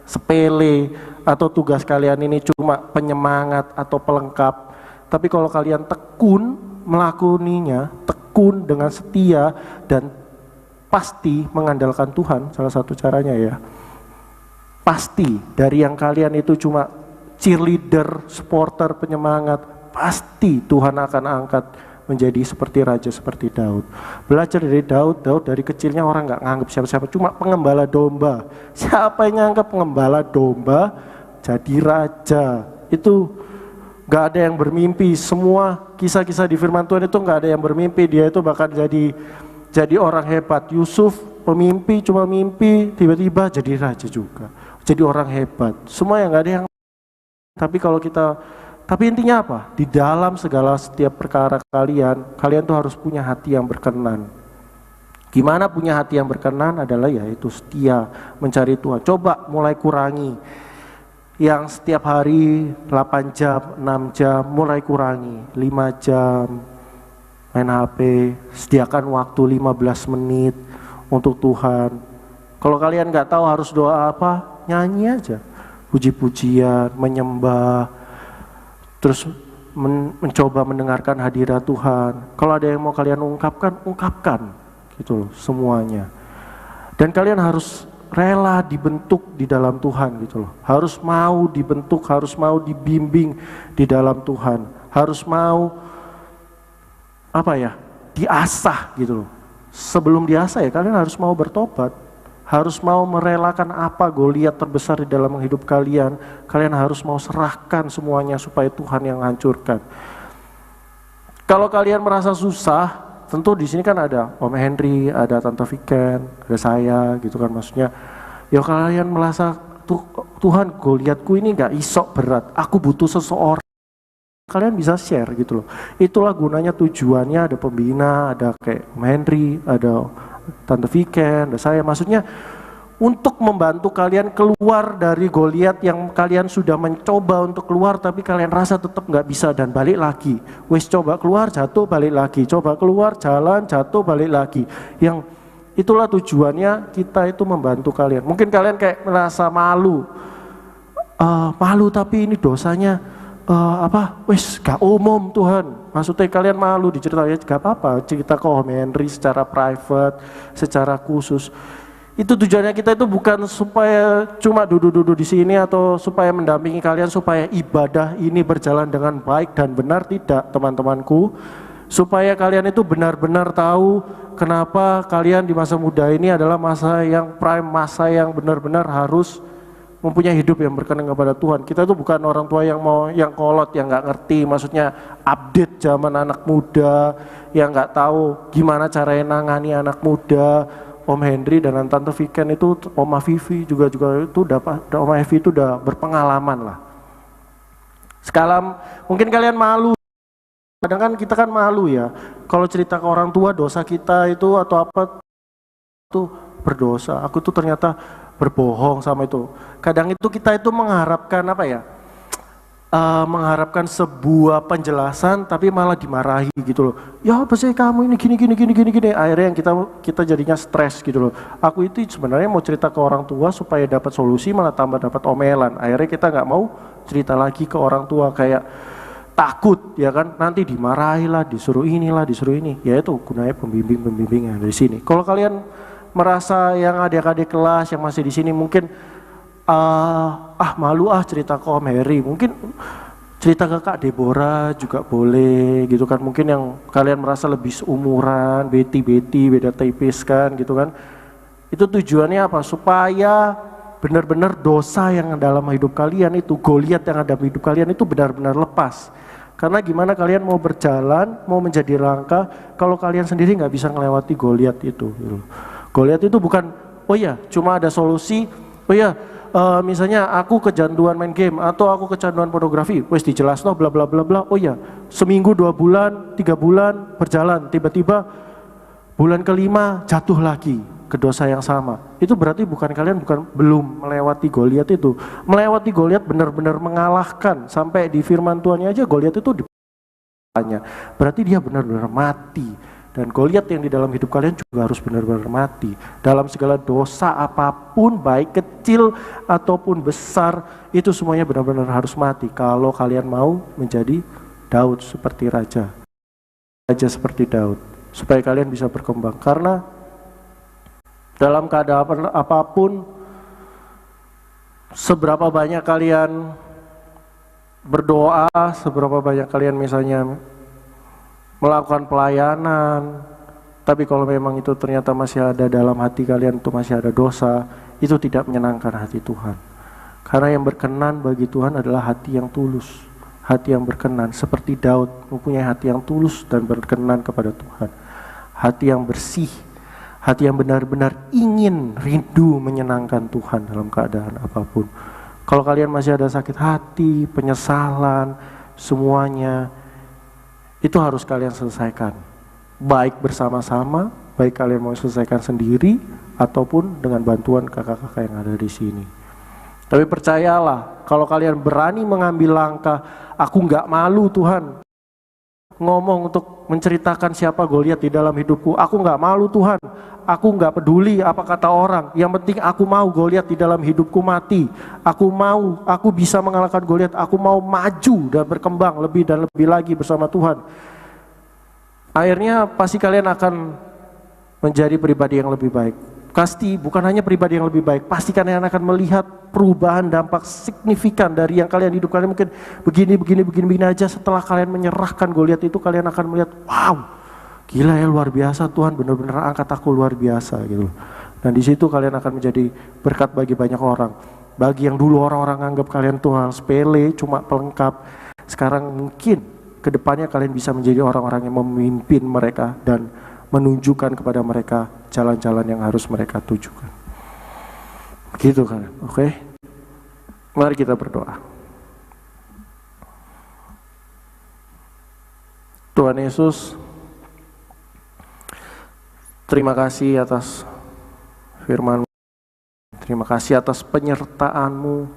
sepele, atau tugas kalian ini cuma penyemangat atau pelengkap, tapi kalau kalian tekun melakoninya, tekun dengan setia dan pasti mengandalkan Tuhan, salah satu caranya ya, pasti dari yang kalian itu cuma cheerleader, supporter, penyemangat, pasti Tuhan akan angkat menjadi seperti raja, seperti Daud. Belajar dari Daud dari kecilnya orang nggak nganggap siapa-siapa, cuma pengembala domba. Siapa yang nganggap pengembala domba jadi raja? Itu nggak ada yang bermimpi. Semua kisah-kisah di firman Tuhan itu nggak ada yang bermimpi dia itu bakal jadi orang hebat. Yusuf pemimpi, cuma mimpi, tiba-tiba jadi raja juga, jadi orang hebat. Semua yang nggak ada yang. Tapi intinya apa? Di dalam segala setiap perkara kalian tuh harus punya hati yang berkenan. Gimana punya hati yang berkenan adalah yaitu setia mencari Tuhan. Coba mulai kurangi yang setiap hari 8 jam, 6 jam, mulai kurangi 5 jam main HP, sediakan waktu 15 menit untuk Tuhan. Kalau kalian nggak tahu harus doa apa, nyanyi aja, puji-pujian, menyembah, terus mencoba mendengarkan hadirat Tuhan. Kalau ada yang mau kalian ungkapkan gitu loh semuanya. Dan kalian harus rela dibentuk di dalam Tuhan gitu loh. Harus mau dibentuk, harus mau dibimbing di dalam Tuhan. Harus mau diasah gitu loh. Sebelum diasah ya kalian harus mau bertobat. Harus mau merelakan apa Goliat terbesar di dalam hidup kalian. Kalian harus mau serahkan semuanya supaya Tuhan yang hancurkan. Kalau kalian merasa susah, tentu di sini kan ada Om Henry, ada Tante Viken, ada saya gitu kan, maksudnya ya kalian merasa Tuhan Goliatku ini nggak isok berat, aku butuh seseorang, kalian bisa share gitu loh. Itulah gunanya, tujuannya ada pembina, ada kayak Om Henry, ada Tante Viken, ada saya, maksudnya untuk membantu kalian keluar dari Goliat yang kalian sudah mencoba untuk keluar tapi kalian rasa tetap nggak bisa dan balik lagi. Wes coba keluar jatuh balik lagi, coba keluar jalan jatuh balik lagi. Yang itulah tujuannya kita itu membantu kalian. Mungkin kalian kayak merasa malu, malu tapi ini dosanya wes gak umum Tuhan. Maksudnya kalian malu diceritain, gak apa-apa cerita ke Om Henry secara private, secara khusus. Itu tujuannya kita itu bukan supaya cuma duduk-duduk di sini atau supaya mendampingi kalian supaya ibadah ini berjalan dengan baik dan benar, tidak teman-temanku. Supaya kalian itu benar-benar tahu kenapa kalian di masa muda ini adalah masa yang prime, masa yang benar-benar harus mempunyai hidup yang berkenan kepada Tuhan. Kita itu bukan orang tua yang kolot, yang nggak ngerti, maksudnya update zaman anak muda, yang nggak tahu gimana caranya nangani anak muda. Om Henry dan Tante Viken itu, Oma Vivi juga itu Oma Evi itu udah berpengalaman lah. Sekarang mungkin kalian malu, kadang kan kita kan malu ya, kalau cerita ke orang tua dosa kita itu atau apa tuh berdosa, aku tuh ternyata berbohong sama itu. Kadang itu kita itu mengharapkan apa ya, mengharapkan sebuah penjelasan tapi malah dimarahi gitu loh. Ya apa sih kamu ini gini. Akhirnya yang kita jadinya stres gitu loh. Aku itu sebenarnya mau cerita ke orang tua supaya dapat solusi, malah tambah dapat omelan. Akhirnya kita nggak mau cerita lagi ke orang tua, kayak takut ya kan, nanti dimarahi lah, disuruh inilah, disuruh ini. Ya itu gunanya pembimbing yang dari sini. Kalau kalian merasa yang adik-adik kelas yang masih di sini mungkin malu cerita ke Om Heri, mungkin cerita ke Kak Deborah juga boleh gitu kan. Mungkin yang kalian merasa lebih seumuran, Betty beda tipis kan gitu kan. Itu tujuannya apa? Supaya benar-benar dosa yang dalam hidup kalian itu, Goliat yang ada di hidup kalian itu benar-benar lepas. Karena gimana kalian mau berjalan, mau menjadi langkah kalau kalian sendiri nggak bisa melewati Goliat itu gitu. Goliat itu bukan, oh ya cuma ada solusi, oh ya misalnya aku kecanduan main game atau aku kecanduan pornografi, wes dijelas no bla bla bla bla. Oh ya, seminggu 2 bulan 3 bulan berjalan, tiba-tiba bulan kelima jatuh lagi ke dosa yang sama. Itu berarti belum melewati Goliat itu. Melewati Goliat benar-benar mengalahkan, sampai di firman Tuhannya aja Goliat itu ditanya. Berarti dia benar-benar mati. Dan Goliat yang di dalam hidup kalian juga harus benar-benar mati. Dalam segala dosa apapun, baik kecil ataupun besar, itu semuanya benar-benar harus mati kalau kalian mau menjadi Daud seperti raja. Raja seperti Daud, supaya kalian bisa berkembang. Karena dalam keadaan apapun, seberapa banyak kalian berdoa, seberapa banyak kalian misalnya melakukan pelayanan, tapi kalau memang itu ternyata masih ada dalam hati kalian itu masih ada dosa, itu tidak menyenangkan hati Tuhan. Karena yang berkenan bagi Tuhan adalah hati yang tulus, hati yang berkenan, seperti Daud mempunyai hati yang tulus dan berkenan kepada Tuhan. Hati yang bersih, hati yang benar-benar ingin rindu menyenangkan Tuhan dalam keadaan apapun. Kalau kalian masih ada sakit hati, penyesalan, semuanya itu harus kalian selesaikan, baik bersama-sama, baik kalian mau selesaikan sendiri ataupun dengan bantuan kakak-kakak yang ada di sini. Tapi percayalah, kalau kalian berani mengambil langkah, aku nggak malu Tuhan ngomong untuk menceritakan siapa Goliat di dalam hidupku. Aku nggak malu Tuhan, aku nggak peduli apa kata orang. Yang penting aku mau Goliat di dalam hidupku mati. Aku bisa mengalahkan Goliat. Aku mau maju dan berkembang lebih dan lebih lagi bersama Tuhan. Akhirnya pasti kalian akan menjadi pribadi yang lebih baik. Pasti bukan hanya pribadi yang lebih baik, pasti kalian akan melihat perubahan dampak signifikan dari yang kalian hidup kalian mungkin begini aja. Setelah kalian menyerahkan Goliat itu, kalian akan melihat, wow, gila ya, luar biasa Tuhan benar-benar angkat aku luar biasa gitu. Dan di situ kalian akan menjadi berkat bagi banyak orang. Bagi yang dulu orang-orang anggap kalian tuh hal sepele, cuma pelengkap, sekarang mungkin kedepannya kalian bisa menjadi orang-orang yang memimpin mereka dan menunjukkan kepada mereka jalan-jalan yang harus mereka tujukan. Gitu kan, oke? Mari kita berdoa. Tuhan Yesus, terima kasih atas firman-Mu. Terima kasih atas penyertaan-Mu.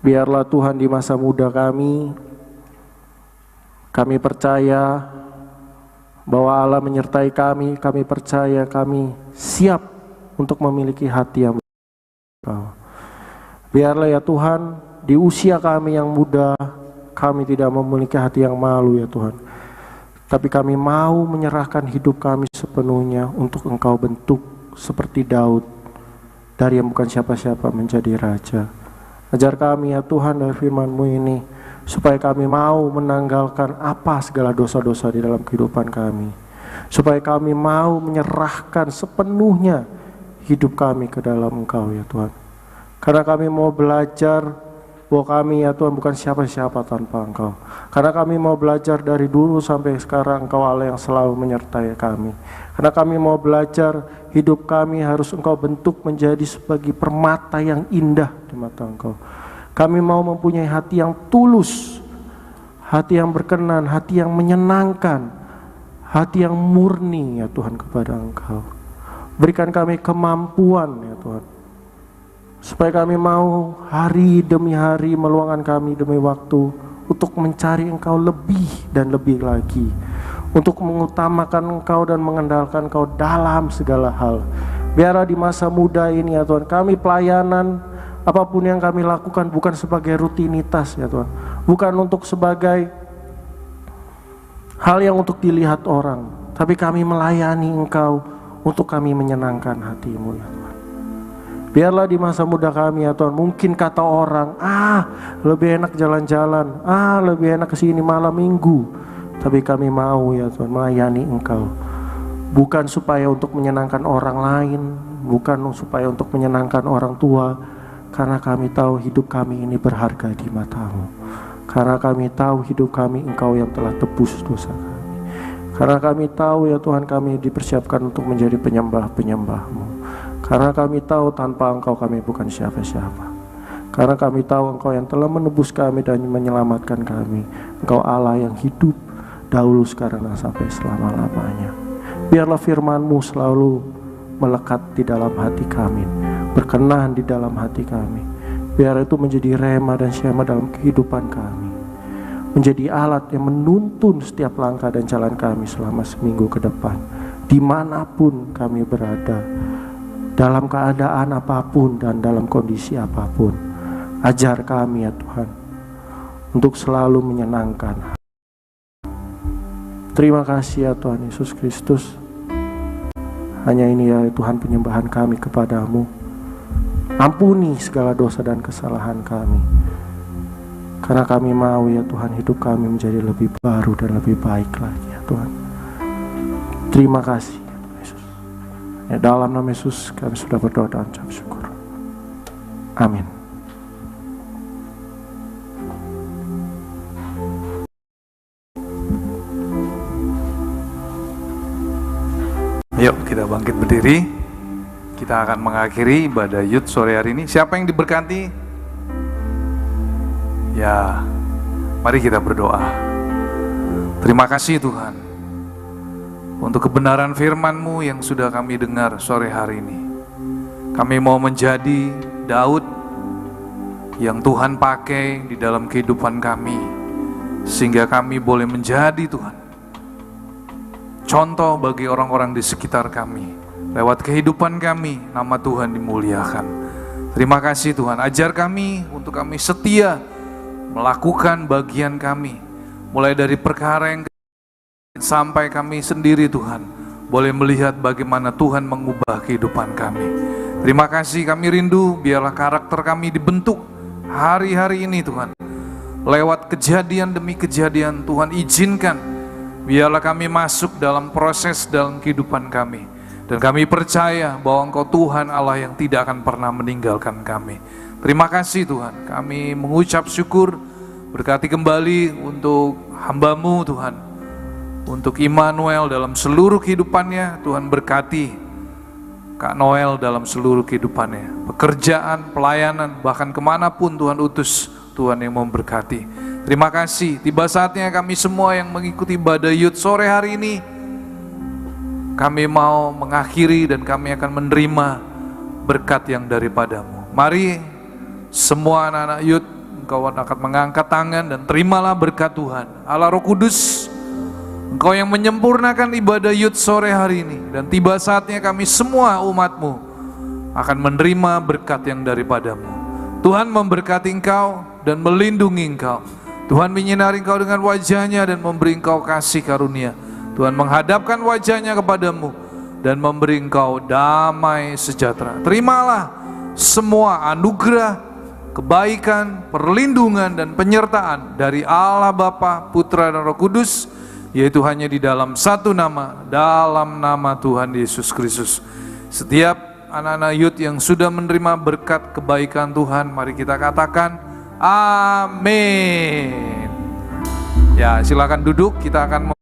Biarlah Tuhan di masa muda kami percaya bahwa Allah menyertai kami percaya kami siap untuk memiliki hati yang Kau. Biarlah ya Tuhan, di usia kami yang muda, kami tidak memiliki hati yang malu ya Tuhan. Tapi kami mau menyerahkan hidup kami sepenuhnya untuk Engkau bentuk seperti Daud, dari yang bukan siapa-siapa menjadi raja. Ajar kami ya Tuhan dari firman-Mu ini, supaya kami mau menanggalkan segala dosa-dosa di dalam kehidupan kami. Supaya kami mau menyerahkan sepenuhnya hidup kami ke dalam Engkau ya Tuhan. Karena kami mau belajar bahwa kami ya Tuhan bukan siapa-siapa tanpa Engkau. Karena kami mau belajar dari dulu sampai sekarang Engkau Allah yang selalu menyertai kami. Karena kami mau belajar hidup kami harus Engkau bentuk menjadi sebagai permata yang indah di mata Engkau. Kami mau mempunyai hati yang tulus, hati yang berkenan, hati yang menyenangkan, hati yang murni ya Tuhan kepada Engkau. Berikan kami kemampuan ya Tuhan, supaya kami mau hari demi hari meluangkan kami demi waktu untuk mencari Engkau lebih dan lebih lagi, untuk mengutamakan Engkau dan mengandalkan Engkau dalam segala hal. Biarlah di masa muda ini ya Tuhan, kami pelayanan apapun yang kami lakukan bukan sebagai rutinitas ya Tuhan, bukan untuk sebagai hal yang untuk dilihat orang, tapi kami melayani Engkau untuk kami menyenangkan hati-Mu ya Tuhan. Biarlah di masa muda kami ya Tuhan, mungkin kata orang, lebih enak jalan-jalan, lebih enak kesini malam minggu. Tapi kami mau ya Tuhan melayani Engkau, bukan supaya untuk menyenangkan orang lain, bukan supaya untuk menyenangkan orang tua, karena kami tahu hidup kami ini berharga di mata-Mu. Karena kami tahu hidup kami Engkau yang telah tebus dosa kami. Karena kami tahu ya Tuhan kami dipersiapkan untuk menjadi penyembah-penyembah-Mu. Karena kami tahu tanpa Engkau kami bukan siapa-siapa. Karena kami tahu Engkau yang telah menebus kami dan menyelamatkan kami. Engkau Allah yang hidup dahulu, sekarang dan sampai selama-lamanya. Biarlah firman-Mu selalu melekat di dalam hati kami, berkenan di dalam hati kami. Biar itu menjadi rema dan syema dalam kehidupan kami, menjadi alat yang menuntun setiap langkah dan jalan kami selama seminggu ke depan. Dimanapun kami berada, dalam keadaan apapun dan dalam kondisi apapun, ajar kami ya Tuhan untuk selalu menyenangkan. Terima kasih ya Tuhan Yesus Kristus. Hanya ini ya Tuhan penyembahan kami kepadamu. Ampuni segala dosa dan kesalahan kami, karena kami mau ya Tuhan hidup kami menjadi lebih baru dan lebih baik lagi ya Tuhan. Terima kasih ya Tuhan Yesus. Ya, dalam nama Yesus kami sudah berdoa dan ucap syukur. Amin. Yuk kita bangkit berdiri. Kita akan mengakhiri ibadah Youth sore hari ini. Siapa yang diberkati? Ya, mari kita berdoa. Terima kasih Tuhan untuk kebenaran firman-Mu yang sudah kami dengar sore hari ini. Kami mau menjadi Daud yang Tuhan pakai di dalam kehidupan kami, sehingga kami boleh menjadi Tuhan contoh bagi orang-orang di sekitar kami. Lewat kehidupan kami, nama Tuhan dimuliakan. Terima kasih Tuhan, ajar kami untuk kami setia melakukan bagian kami, mulai dari perkara yang sampai kami sendiri Tuhan boleh melihat bagaimana Tuhan mengubah kehidupan kami. Terima kasih, kami rindu biarlah karakter kami dibentuk hari-hari ini Tuhan. Lewat kejadian demi kejadian Tuhan izinkan biarlah kami masuk dalam proses dalam kehidupan kami. Dan kami percaya bahwa Engkau Tuhan Allah yang tidak akan pernah meninggalkan kami. Terima kasih Tuhan, kami mengucap syukur. Berkati kembali untuk hamba-Mu Tuhan, untuk Immanuel dalam seluruh kehidupannya. Tuhan berkati Kak Noel dalam seluruh kehidupannya, pekerjaan, pelayanan, bahkan kemanapun Tuhan utus, Tuhan yang memberkati. Terima kasih, tiba saatnya kami semua yang mengikuti ibadah Youth sore hari ini, kami mau mengakhiri dan kami akan menerima berkat yang daripada-Mu. Mari semua anak-anak Youth, Engkau akan mengangkat tangan dan terimalah berkat Tuhan. Allah Roh Kudus, Engkau yang menyempurnakan ibadah Youth sore hari ini. Dan tiba saatnya kami semua umat-Mu akan menerima berkat yang daripada-Mu. Tuhan memberkati Engkau dan melindungi Engkau. Tuhan menyinari Engkau dengan wajah-Nya dan memberi Engkau kasih karunia. Tuhan menghadapkan wajah-Nya kepadamu dan memberi engkau damai sejahtera. Terimalah semua anugerah, kebaikan, perlindungan, dan penyertaan dari Allah Bapa, Putra, dan Roh Kudus, yaitu hanya di dalam satu nama, dalam nama Tuhan Yesus Kristus. Setiap anak-anak Youth yang sudah menerima berkat kebaikan Tuhan, mari kita katakan, Amin. Ya, silakan duduk, kita akan